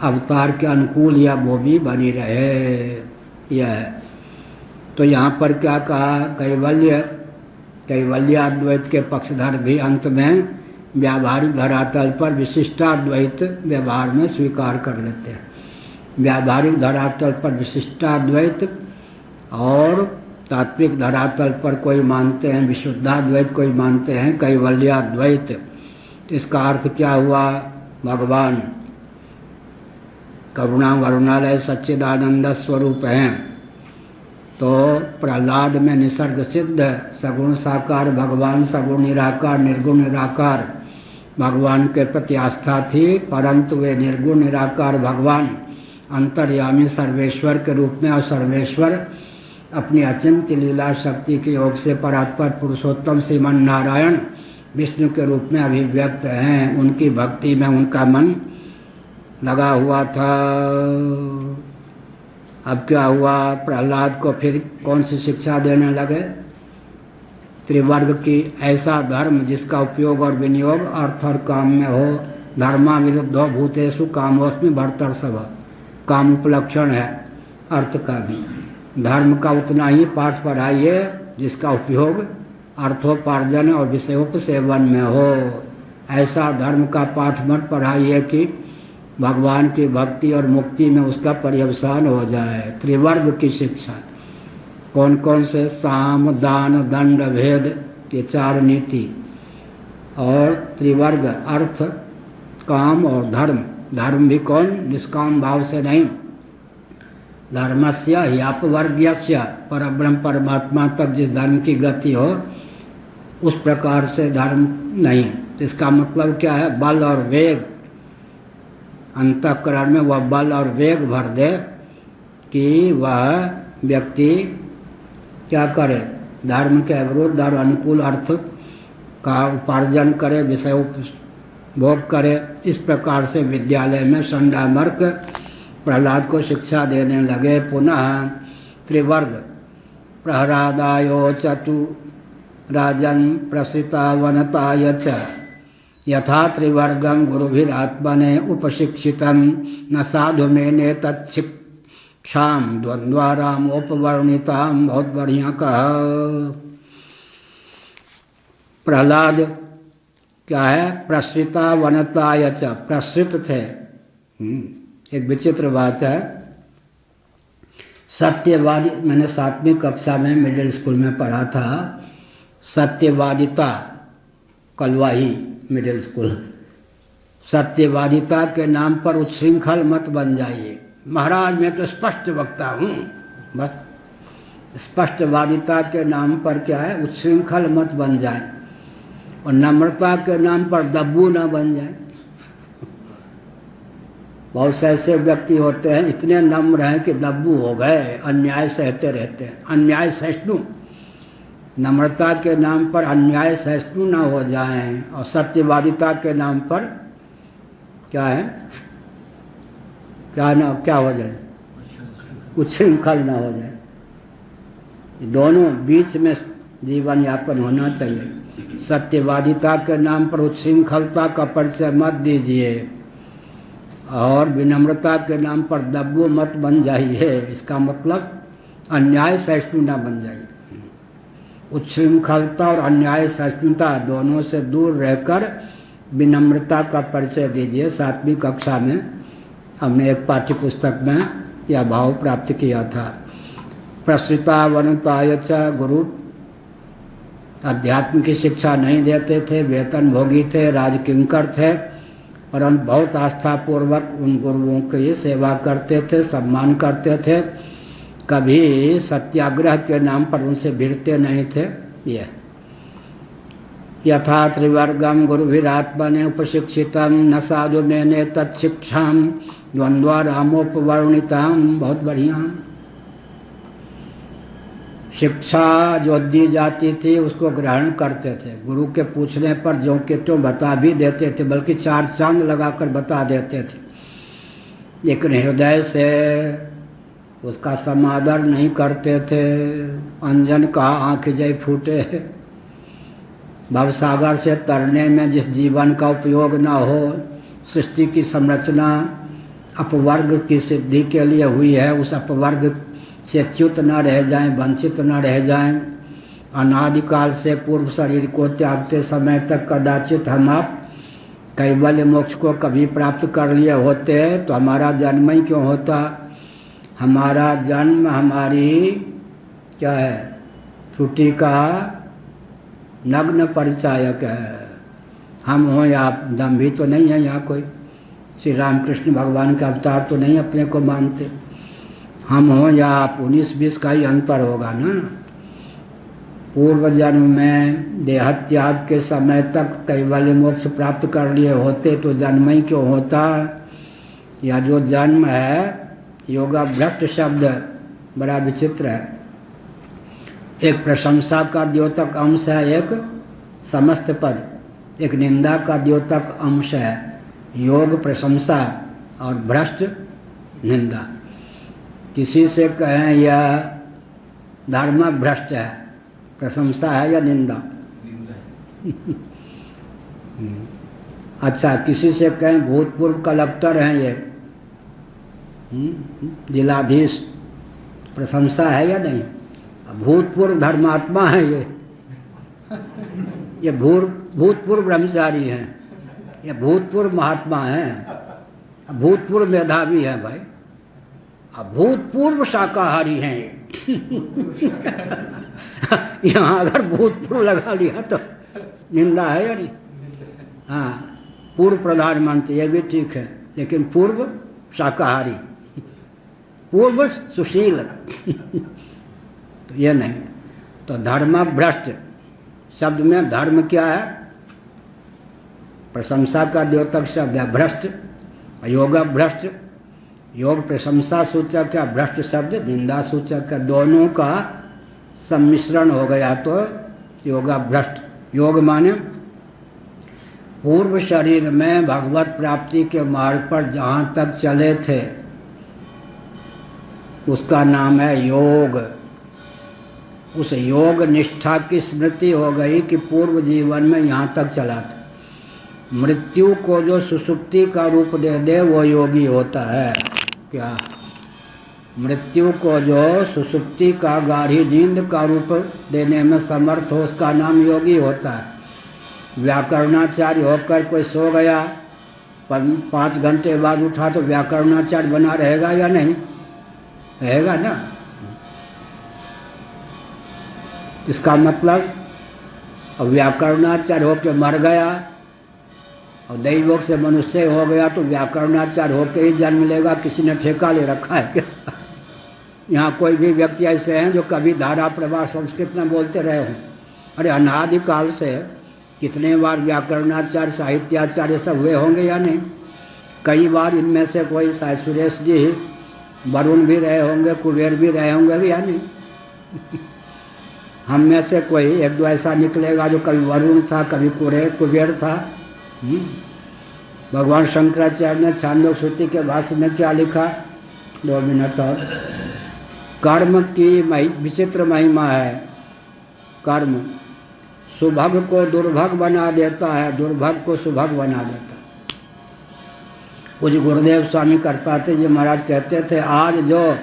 अवतार के अनुकूल यह भूमि बनी रहे। यह तो यहाँ पर क्या कहा, कैवल्याद्वैत के पक्षधर भी अंत में व्यावहारिक धरातल पर विशिष्टाद्वैत व्यवहार में स्वीकार कर लेते हैं। व्यावहारिक धरातल पर विशिष्टाद्वैत और तात्विक धरातल पर कोई मानते हैं विशुद्धाद्वैत, कोई मानते हैं कैवल्याद्वैत। इसका अर्थ क्या हुआ, भगवान करुणा करुणालय सच्चिदानंद स्वरूप हैं। तो प्रहलाद में निसर्ग सिद्ध सगुण साकार भगवान, सगुण निराकार निर्गुण निराकार भगवान के प्रति आस्था थी, परंतु वे निर्गुण निराकार भगवान अंतर्यामी सर्वेश्वर के रूप में, और सर्वेश्वर अपनी अचिंत्य लीला शक्ति के योग से परात्पर पुरुषोत्तम श्रीमन नारायण विष्णु के रूप में अभिव्यक्त हैं। उनकी भक्ति में उनका मन लगा हुआ था। अब क्या हुआ, प्रहलाद को फिर कौन सी शिक्षा देने लगे, त्रिवर्ग की, ऐसा धर्म जिसका उपयोग और विनियोग अर्थ और काम में हो। धर्मा विरुद्धो भूतेषु कामोस्मि भर्तर्षभ, काम उपलक्षण है अर्थ का भी। धर्म का उतना ही पाठ पढ़ाइए जिसका उपयोग अर्थोपार्जन और विषयोपसेवन में हो। ऐसा धर्म का पाठ मत पढ़ाइए कि भगवान की भक्ति और मुक्ति में उसका पर्यवसान हो जाए। त्रिवर्ग की शिक्षा, कौन कौन से, साम दान दंड भेद, ये 4 नीति, और त्रिवर्ग अर्थ काम और धर्म। धर्म भी कौन, निष्काम भाव से नहीं, धर्मस्य ह्यापवर्ग्यस्य, परब्रह्म परमात्मा तक जिस धर्म की गति हो उस प्रकार से धर्म नहीं। इसका मतलब क्या है, बल और वेग, अंतःकरण में वह बल और वेग भर दे कि वह व्यक्ति क्या करे, धर्म के विरुद्ध और अनुकूल अर्थ का उपार्जन करे, विषय भोग करे। इस प्रकार से विद्यालय में षण्डामर्क प्रहलाद को शिक्षा देने लगे। पुनः त्रिवर्ग, प्रहरादायो चतुराजन प्रसितावनताय च यथा त्रिवर्गं गुरुभिरात्मने उपशिक्षितं न साधु मेने तत्शिक्षां द्वन्द्वारामोपवर्णितां। बहुत बढ़िया कहा। प्रहलाद क्या है, प्रसृता वनताय च, प्रसृत थे। एक विचित्र बात है, सत्यवादी, मैंने 7वीं कक्षा में मिडिल स्कूल में पढ़ा था, सत्यवादिता, कलवाही मिडिल स्कूल। सत्यवादिता के नाम पर उच्छृंखल मत बन जाइए। महाराज मैं तो स्पष्ट वक्ता हूँ, बस स्पष्टवादिता के नाम पर क्या है, उच्छृंखल मत बन जाए, और नम्रता के नाम पर दब्बू न बन जाए। बहुत से ऐसे व्यक्ति होते हैं इतने नम्र हैं कि दब्बू हो गए, अन्याय सहते रहते हैं, अन्याय सहिष्णु। नम्रता के नाम पर अन्याय सहिष्णु न हो जाएं, और सत्यवादिता के नाम पर क्या है, क्या हो जाए, उच्छृंखल न हो जाए। दोनों बीच में जीवन यापन होना चाहिए। सत्यवादिता के नाम पर उच्छृंखलता का परिचय मत दीजिए, और विनम्रता के नाम पर दब्बू मत बन जाइए। इसका मतलब अन्याय सहिष्णु न बन जाइए। उच्छृंखलता और अन्याय सहिष्णुता दोनों से दूर रहकर विनम्रता का परिचय दीजिए। 7वीं कक्षा में हमने एक पाठ्य पुस्तक में यह भाव प्राप्त किया था। प्रसृता वनताय च, गुरु अध्यात्म की शिक्षा नहीं देते थे, वेतन भोगी थे, राजकिंकर थे, परंतु बहुत आस्थापूर्वक उन गुरुओं की सेवा करते थे, सम्मान करते थे, कभी सत्याग्रह के नाम पर उनसे भिड़ते नहीं थे। यह यथा त्रिवर्गम गुरुभिरात्मने उपशिक्षितम न साधु मेने तत्शिक्षां द्वन्द्वारामोपवर्णितां। बहुत बढ़िया। शिक्षा जो दी जाती थी उसको ग्रहण करते थे। गुरु के पूछने पर जो के त्यों बता भी देते थे, बल्कि 4 चांद लगाकर बता देते थे, लेकिन हृदय से उसका समादर नहीं करते थे। अंजन का आँख जय फूटे। भवसागर से तरने में जिस जीवन का उपयोग न हो, सृष्टि की संरचना अपवर्ग की सिद्धि के लिए हुई है, उस अपवर्ग से च्युत न रह जाएं, वंचित न रह जाएं। अनादिकाल से पूर्व शरीर को त्यागते समय तक कदाचित हम आप कैवल्य मोक्ष को कभी प्राप्त कर लिए होते तो हमारा जन्म ही क्यों होता। हमारा जन्म हमारी क्या है, त्रुटि का नग्न परिचायक है। हम हों या आप, दम्भी तो नहीं है यहाँ कोई, श्री रामकृष्ण भगवान का अवतार तो नहीं अपने को मानते। हम हों या आप, 19-20 का ही अंतर होगा ना। पूर्व जन्म में देहत्याग के समय तक कैवल्य मोक्ष प्राप्त कर लिए होते तो जन्म ही क्यों होता। या जो जन्म है, योगा भ्रष्ट शब्द बड़ा विचित्र है। एक प्रशंसा का द्योतक अंश है, एक समस्त पद, एक निंदा का द्योतक अंश है। योग प्रशंसा और भ्रष्ट निंदा। किसी से कहें यह धर्म भ्रष्ट है, प्रशंसा है या निंदा? अच्छा, किसी से कहें भूतपूर्व कलेक्टर हैं ये, जिलाधीश, प्रशंसा है या नहीं? भूतपूर्व धर्मात्मा है ये भूतपूर्व ब्रह्मचारी हैं, ये भूतपूर्व महात्मा हैं, भूतपूर्व मेधावी हैं भाई, भूतपूर्व शाकाहारी हैं ये। यहाँ अगर भूतपूर्व लगा लिया तो निंदा है या नहीं? हाँ, पूर्व प्रधानमंत्री ये भी ठीक है, लेकिन पूर्व शाकाहारी, पूर्व सुशील तो ये नहीं। तो धर्म भ्रष्ट शब्द में धर्म क्या है? प्रशंसा का द्योतक शब्द है भ्रष्ट। योग भ्रष्ट, योग प्रशंसा सूचक है, भ्रष्ट शब्द निंदा सूचक है। दोनों का सम्मिश्रण हो गया तो योगा भ्रष्ट। योग माने पूर्व शरीर में भगवत प्राप्ति के मार्ग पर जहाँ तक चले थे उसका नाम है योग। उस योग निष्ठा की स्मृति हो गई कि पूर्व जीवन में यहाँ तक चला था। मृत्यु को जो सुसुप्ति का रूप दे दे वो योगी होता है। क्या? मृत्यु को जो सुसुप्ति का, गाढ़ी नींद का रूप देने में समर्थ हो उसका नाम योगी होता है। व्याकरणाचार्य होकर कोई सो गया, 5 घंटे बाद उठा तो व्याकरणाचार्य बना रहेगा या नहीं? रहेगा ना। इसका मतलब अब व्याकरणाचार्य होकर मर गया और दैवोक से मनुष्य हो गया तो व्याकरणाचार्य होकर ही जन्म लेगा। किसी ने ठेका ले रखा है क्या? यहाँ कोई भी व्यक्ति ऐसे हैं जो कभी धारा प्रवाह संस्कृत में बोलते रहे हों? अरे अनादिकाल से कितने बार व्याकरणाचार्य, साहित्याचार्य सब हुए होंगे या नहीं? कई बार इनमें से कोई, शायद सुरेश जी, वरुण भी रहे होंगे, कुबेर भी रहे होंगे या नहीं? हम में से कोई एक दो ऐसा निकलेगा जो कभी वरुण था, कभी कुबेर था। भगवान शंकराचार्य ने छांदोग्य श्रुति के भाष्य में क्या लिखा? 2 मिनट और। कर्म की विचित्र महिमा है। कर्म सुभग को दुर्भग बना देता है, दुर्भग को सुभग बना देता है। पूज्य गुरुदेव स्वामी करपात्री जी महाराज कहते थे, आज जो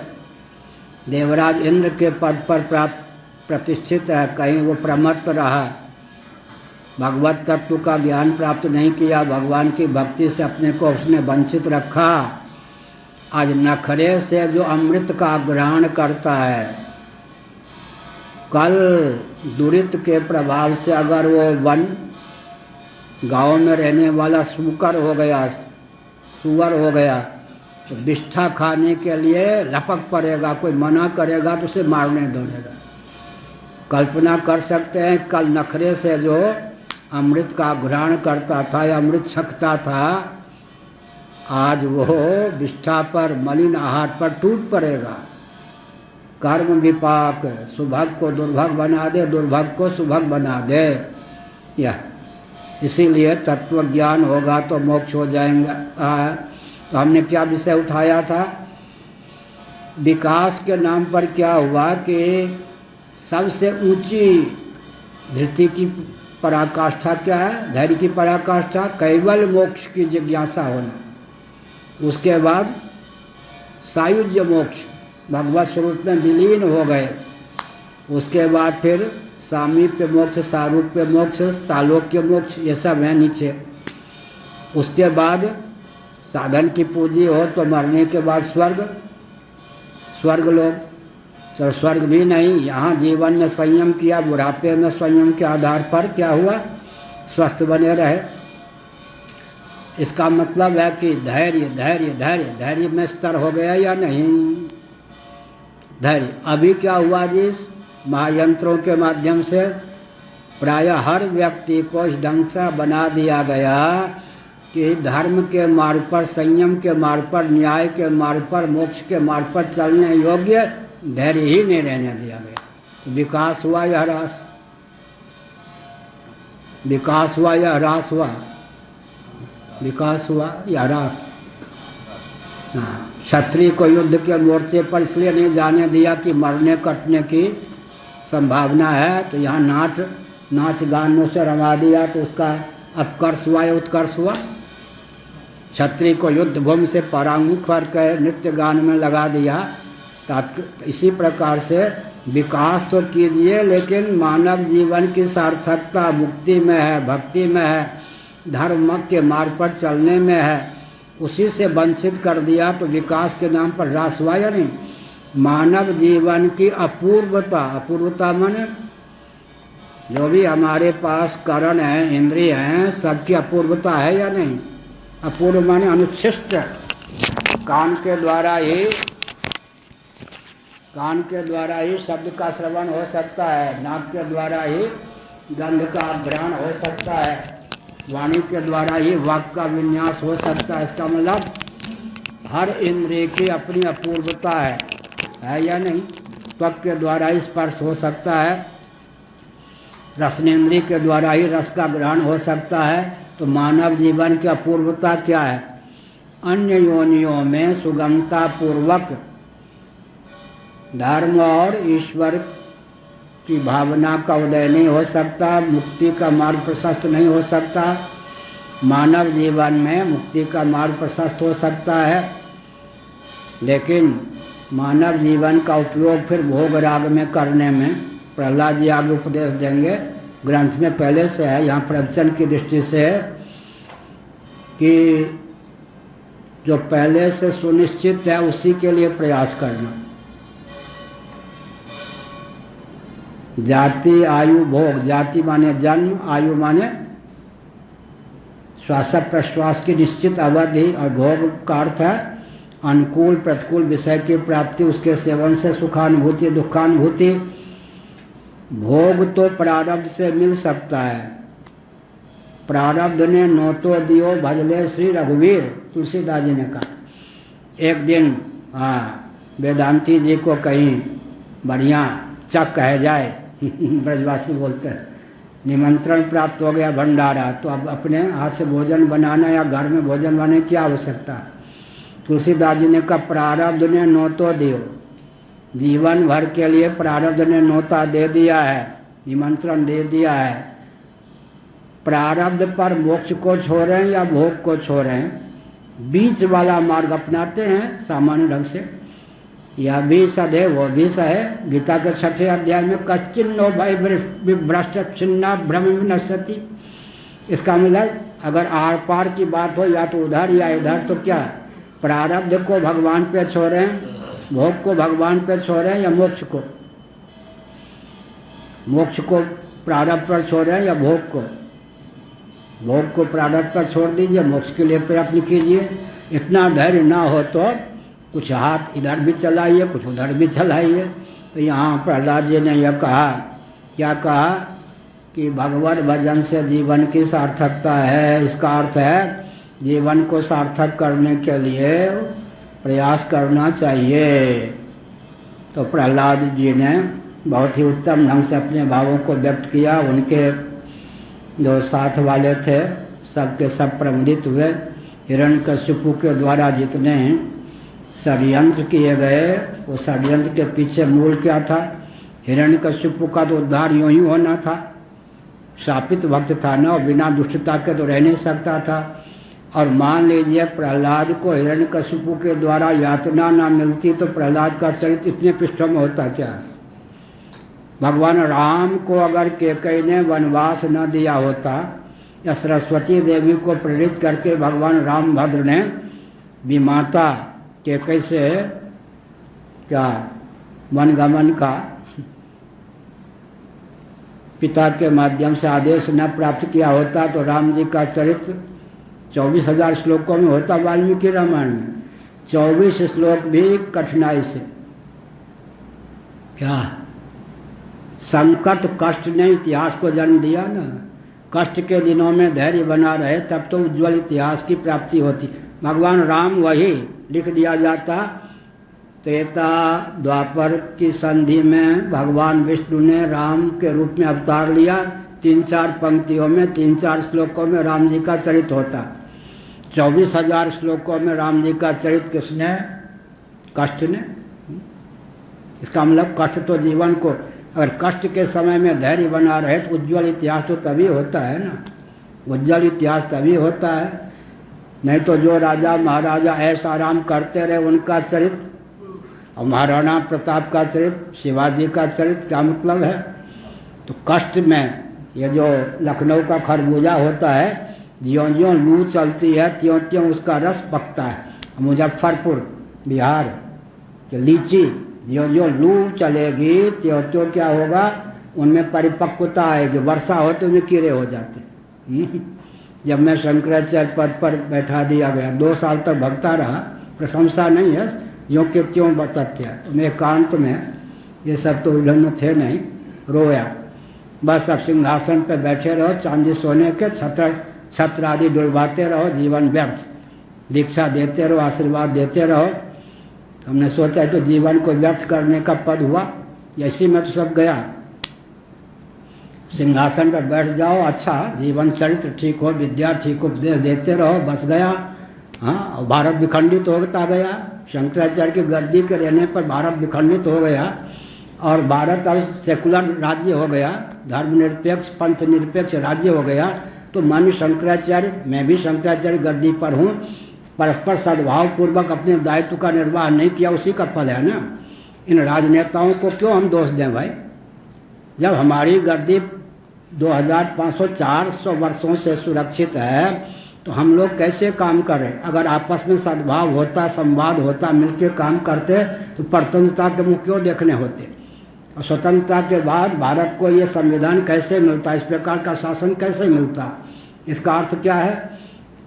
देवराज इंद्र के पद पर प्रतिष्ठित है, कहीं वो प्रमत्त रहा, भगवत तत्व का ज्ञान प्राप्त नहीं किया, भगवान की भक्ति से अपने को उसने वंचित रखा, आज नखरे से जो अमृत का ग्रहण करता है, कल दुरित के प्रभाव से अगर वो वन गांव में रहने वाला सुकर हो गया, सुअर हो गया, तो बिष्ठा खाने के लिए लपक पड़ेगा, कोई मना करेगा तो उसे मारने दौड़ेगा। कल्पना कर सकते हैं, कल नखरे से जो अमृत का ग्रहण करता था या अमृत छकता था, आज वो विष्ठा पर, मलिन आहार पर टूट पड़ेगा। कर्म विपाक सुभग को दुर्भग बना दे, दुर्भग को सुभग बना दे। यह इसीलिए तत्व ज्ञान होगा तो मोक्ष हो जाएगा। तो हमने क्या विषय उठाया था? विकास के नाम पर क्या हुआ कि सबसे ऊंची धृति की पराकाष्ठा क्या है? धैर्य की पराकाष्ठा कैवल मोक्ष की जिज्ञासा होना। उसके बाद सायुज्य मोक्ष, भगवत स्वरूप में विलीन हो गए। उसके बाद फिर सामीप्य मोक्ष, सारूप्य मोक्ष, सालोक्य मोक्ष, ये सब हैं नीचे। उसके बाद साधन की पूंजी हो तो मरने के बाद स्वर्ग लोग, तो स्वर्ग भी नहीं, यहाँ जीवन में संयम किया, बुढ़ापे में संयम के आधार पर क्या हुआ, स्वस्थ बने रहे। इसका मतलब है कि धैर्य धैर्य धैर्य धैर्य में स्तर हो गया या नहीं। धैर्य अभी क्या हुआ जी, महायंत्रों के माध्यम से प्रायः हर व्यक्ति को इस ढंग से बना दिया गया कि धर्म के मार्ग पर, संयम के मार्ग पर, न्याय के मार्ग पर, मोक्ष के मार्ग पर चलने योग्य धैर्य ही नहीं रहने दिया गया। तो विकास हुआ या ह्रास, विकास हुआ या ह्रास हुआ, विकास हुआ या ह्रास। हाँ, क्षत्रिय को युद्ध के मोर्चे पर इसलिए नहीं जाने दिया कि मरने कटने की संभावना है, तो यहाँ नाच गानों से रवा दिया, तो उसका अपकर्ष हुआ या उत्कर्ष हुआ। क्षत्रिय को युद्ध भूमि से परांगमुख करके नृत्य गान में लगा दिया। इसी प्रकार से विकास तो कीजिए, लेकिन मानव जीवन की सार्थकता मुक्ति में है, भक्ति में है, धर्म के मार्ग पर चलने में है, उसी से वंचित कर दिया तो विकास के नाम पर ह्रास हुआ या नहीं। मानव जीवन की अपूर्वता, अपूर्वता माने जो भी हमारे पास करण है, इंद्रिय हैं, सबकी अपूर्वता है या नहीं। अपूर्व माने अनुच्छिष्ट। कान के द्वारा ही शब्द का श्रवण हो सकता है, नाक के द्वारा ही गंध का घ्राण हो सकता है, वाणी के द्वारा ही वाक् का विन्यास हो सकता है। इसका मतलब हर इंद्रिय की अपनी अपूर्वता है या नहीं। त्वक के द्वारा ही स्पर्श हो सकता है, रसनेन्द्रिय के द्वारा ही रस का ग्रहण हो सकता है। तो मानव जीवन की अपूर्वता क्या है, अन्य योनियों में सुगमता पूर्वक धर्म और ईश्वर की भावना का उदय नहीं हो सकता, मुक्ति का मार्ग प्रशस्त नहीं हो सकता। मानव जीवन में मुक्ति का मार्ग प्रशस्त हो सकता है, लेकिन मानव जीवन का उपयोग फिर भोग राग में करने में, प्रहलाद जी आगे उपदेश देंगे, ग्रंथ में पहले से है, यहाँ प्रवचन की दृष्टि से है कि जो पहले से सुनिश्चित है उसी के लिए प्रयास करना। जाति आयु भोग, जाति माने जन्म, आयु माने श्वास प्रश्वास की निश्चित अवधि, और भोग का अर्थ है अनुकूल प्रतिकूल विषय की प्राप्ति, उसके सेवन से सुखानुभूति दुखानुभूति। भोग तो प्रारब्ध से मिल सकता है, प्रारब्ध ने नोतो दियो भजले श्री रघुवीर, तुलसीदास जी ने कहा। एक दिन वेदांती जी को कहीं बढ़िया चक कह जाए ब्रजवासी बोलते हैं, निमंत्रण प्राप्त हो गया भंडारा, तो अब अपने हाथ से भोजन बनाना या घर में भोजन बनाने की आवश्यकता। तुलसीदास जी ने कहा प्रारब्ध ने नोतो दियो, जीवन भर के लिए प्रारब्ध ने नोता दे दिया है, निमंत्रण दे दिया है। प्रारब्ध पर मोक्ष को छोड़ें या भोग को छोड़ें, बीच वाला मार्ग अपनाते हैं सामान्य ढंग से। यह भी सदे वो भी सहे। गीता के 6ठे अध्याय में कश्चिन्नो भय भ्रष्ट छिन्ना भ्रम विनश्यति। इसका मतलब अगर आर पार की बात हो, या तो उधर या इधर, तो क्या प्रारब्ध को भगवान पे छोड़ें, भोग को भगवान पे छोड़ें, या मोक्ष को प्रारब्ध पर छोड़ें या भोग को प्रारब्ध पर छोड़ दीजिए, मोक्ष के लिए प्रयत्न कीजिए। इतना धैर्य ना हो तो कुछ हाथ इधर भी चलाइए, कुछ उधर भी चलाइए। तो यहाँ प्रहलाद जी ने यह कहा, क्या कहा कि भगवत भजन से जीवन की सार्थकता है। इसका अर्थ है जीवन को सार्थक करने के लिए प्रयास करना चाहिए। तो प्रहलाद जी ने बहुत ही उत्तम ढंग से अपने भावों को व्यक्त किया। उनके जो साथ वाले थे सबके सब प्रमुदित हुए। हिरण्यकश्यपु के द्वारा जितने षड्यंत्र किए गए, वो षड्यंत्र के पीछे मूल क्या था। हिरण्यकश्यपु का तो उद्धार यूँ ही होना था, शापित भक्त था ना, और बिना दुष्टता के तो रह नहीं सकता था। और मान लीजिए प्रहलाद को हिरण्यकशिपु के द्वारा यातना ना मिलती तो प्रहलाद का चरित्र इतने पृष्ठों में होता क्या? भगवान राम को अगर कैकेयी ने वनवास न दिया होता या सरस्वती देवी को प्रेरित करके भगवान रामभद्र ने विमाता कैकेयी से क्या वनगमन का पिता के माध्यम से आदेश न प्राप्त किया होता तो राम जी का चरित्र 24,000 श्लोकों में होता। वाल्मीकि रामायण में 24 श्लोक भी कठिनाई से, क्या संकट कष्ट ने इतिहास को जन्म दिया ना। कष्ट के दिनों में धैर्य बना रहे तब तो उज्ज्वल इतिहास की प्राप्ति होती। भगवान राम वही लिख दिया जाता। त्रेता द्वापर की संधि में भगवान विष्णु ने राम के रूप में अवतार लिया। 3-4 पंक्तियों में 3-4 श्लोकों में राम जी का चरित्र होता। 24,000 श्लोकों में राम जी का चरित्र किसने? कष्ट ने। इसका मतलब कष्ट तो जीवन को, अगर कष्ट के समय में धैर्य बना रहे तो उज्ज्वल इतिहास तो तभी होता है ना। उज्ज्वल इतिहास तभी होता है, नहीं तो जो राजा महाराजा ऐसा आराम करते रहे उनका चरित्र, और महाराणा प्रताप का चरित्र, शिवाजी का चरित्र क्या मतलब है? तो कष्ट में ये जो लखनऊ का खरबूजा होता है, ज्यों ज्यों लू चलती है त्यों त्यों उसका रस पकता है। मुजफ्फरपुर बिहार के लीची, ज्यों ज्यों लू चलेगी त्यों त्यों क्या होगा, उनमें परिपक्वता आएगी। वर्षा हो तो उनमें कीड़े हो जाते। जब मैं शंकराचार्य पद पर बैठा दिया गया, 2 साल तक भगता रहा। प्रशंसा नहीं है, ज्यों के त्यों तथ्य। तो मैं एकांत में, ये सब तो उल्लंघन थे नहीं, रोया। बस अब सिंहासन पर बैठे रहो, चांदी सोने के छत्र आदि डुलवाते रहो, जीवन व्यर्थ। दीक्षा देते रहो, आशीर्वाद देते रहो। हमने सोचा तो जीवन को व्यर्थ करने का पद हुआ, ऐसी में तो सब गया। सिंहासन पर बैठ जाओ, अच्छा जीवन चरित्र ठीक हो, विद्या ठीक, उपदेश देते रहो, बस गया। हाँ, और भारत विखंडित होता गया। शंकराचार्य की गद्दी के रहने पर भारत विखंडित हो गया और भारत अब सेकुलर राज्य हो गया, धर्मनिरपेक्ष पंथ निरपेक्ष राज्य हो गया। तो माननीय शंकराचार्य, मैं भी शंकराचार्य गद्दी पर हूँ, परस्पर सद्भाव पूर्वक अपने दायित्व का निर्वाह नहीं किया, उसी का फल है ना। इन राजनेताओं को क्यों हम दोष दें भाई? जब हमारी गद्दी 2500-400 वर्षों से सुरक्षित है तो हम लोग कैसे काम करें? अगर आपस में सद्भाव होता, संवाद होता, मिलकर काम करते तो परतंत्रता के मुँह क्यों देखने होते? और स्वतंत्रता के बाद भारत को ये संविधान कैसे मिलता, इस प्रकार का शासन कैसे मिलता? इसका अर्थ क्या है?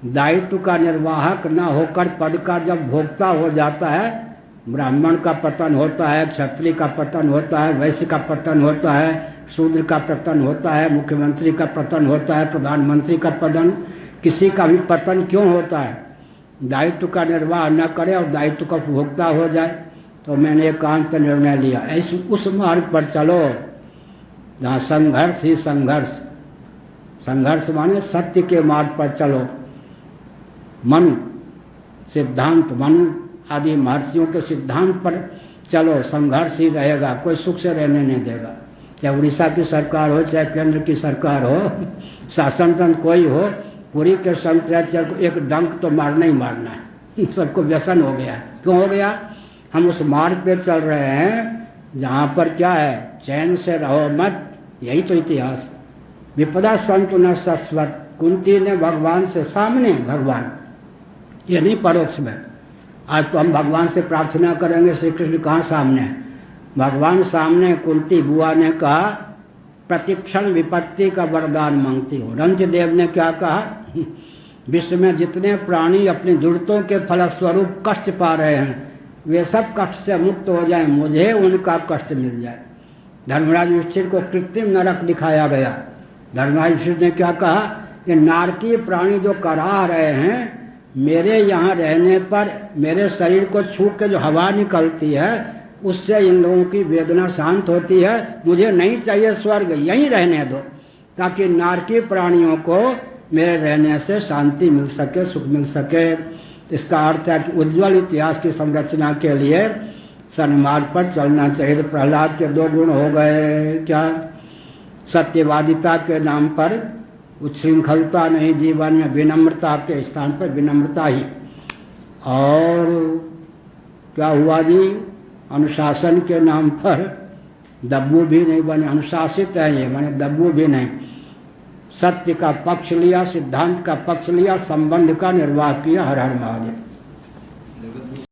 दायित्व का निर्वाहक न होकर पद का जब भोक्ता हो जाता है, ब्राह्मण का पतन होता है, क्षत्रिय का पतन होता है, वैश्य का पतन होता है, शूद्र का पतन होता है, मुख्यमंत्री का पतन होता है, प्रधानमंत्री का पतन, किसी का भी पतन क्यों होता है? दायित्व का निर्वाह न करे और दायित्व का उपभोक्ता हो जाए। तो मैंने एकांत पर निर्णय लिया, ऐसे उस मार्ग पर चलो जहाँ संघर्ष ही संघर्ष, संघर्ष माने सत्य के मार्ग पर चलो। मनु सिद्धांत, मनु आदि महर्षियों के सिद्धांत पर चलो, संघर्ष ही रहेगा, कोई सुख से रहने नहीं देगा। चाहे उड़ीसा की सरकार हो, चाहे केंद्र की सरकार हो, शासन तंत्र कोई हो, पूरी के शंकराचार्य को एक डंक तो मारना ही मारना है। सबको व्यसन हो गया। क्यों हो गया? हम उस मार्ग पे चल रहे हैं जहाँ पर क्या है, चैन से रहो मत, यही तो इतिहास। विपदा संतु न शाश्वत, कुंती ने भगवान से सामने, भगवान ये नहीं परोक्ष में। आज तो हम भगवान से प्रार्थना करेंगे, श्री कृष्ण कहाँ सामने है? भगवान सामने। कुंती बुआ ने कहा प्रतिक्षण विपत्ति का वरदान मांगती हो। रंजदेव ने क्या कहा? विश्व में जितने प्राणी अपनी दुर्तों के फलस्वरूप कष्ट पा रहे हैं वे सब कष्ट से मुक्त हो जाएं, मुझे उनका कष्ट मिल जाए। धर्मराज युधिष्ठिर को कृत्रिम नरक दिखाया गया। धर्मराज युधिष्ठिर ने क्या कहा? ये नारकीय प्राणी जो कराह रहे हैं, मेरे यहाँ रहने पर मेरे शरीर को छू के जो हवा निकलती है उससे इन लोगों की वेदना शांत होती है। मुझे नहीं चाहिए स्वर्ग, यहीं रहने दो, ताकि नारकीय प्राणियों को मेरे रहने से शांति मिल सके, सुख मिल सके। इसका अर्थ है कि उज्ज्वल इतिहास की संरचना के लिए सन्मार्ग पर चलना चाहिए। तो प्रहलाद के 2 गुण हो गए क्या? सत्यवादिता के नाम पर उच्छृंखलता नहीं जीवन में, विनम्रता के स्थान पर विनम्रता ही। और क्या हुआ जी, अनुशासन के नाम पर दब्बू भी नहीं बने, अनुशासित है ये, माने दब्बू भी नहीं। सत्य का पक्ष लिया, सिद्धांत का पक्ष लिया, संबंध का निर्वाह किया। हर हर महादेव।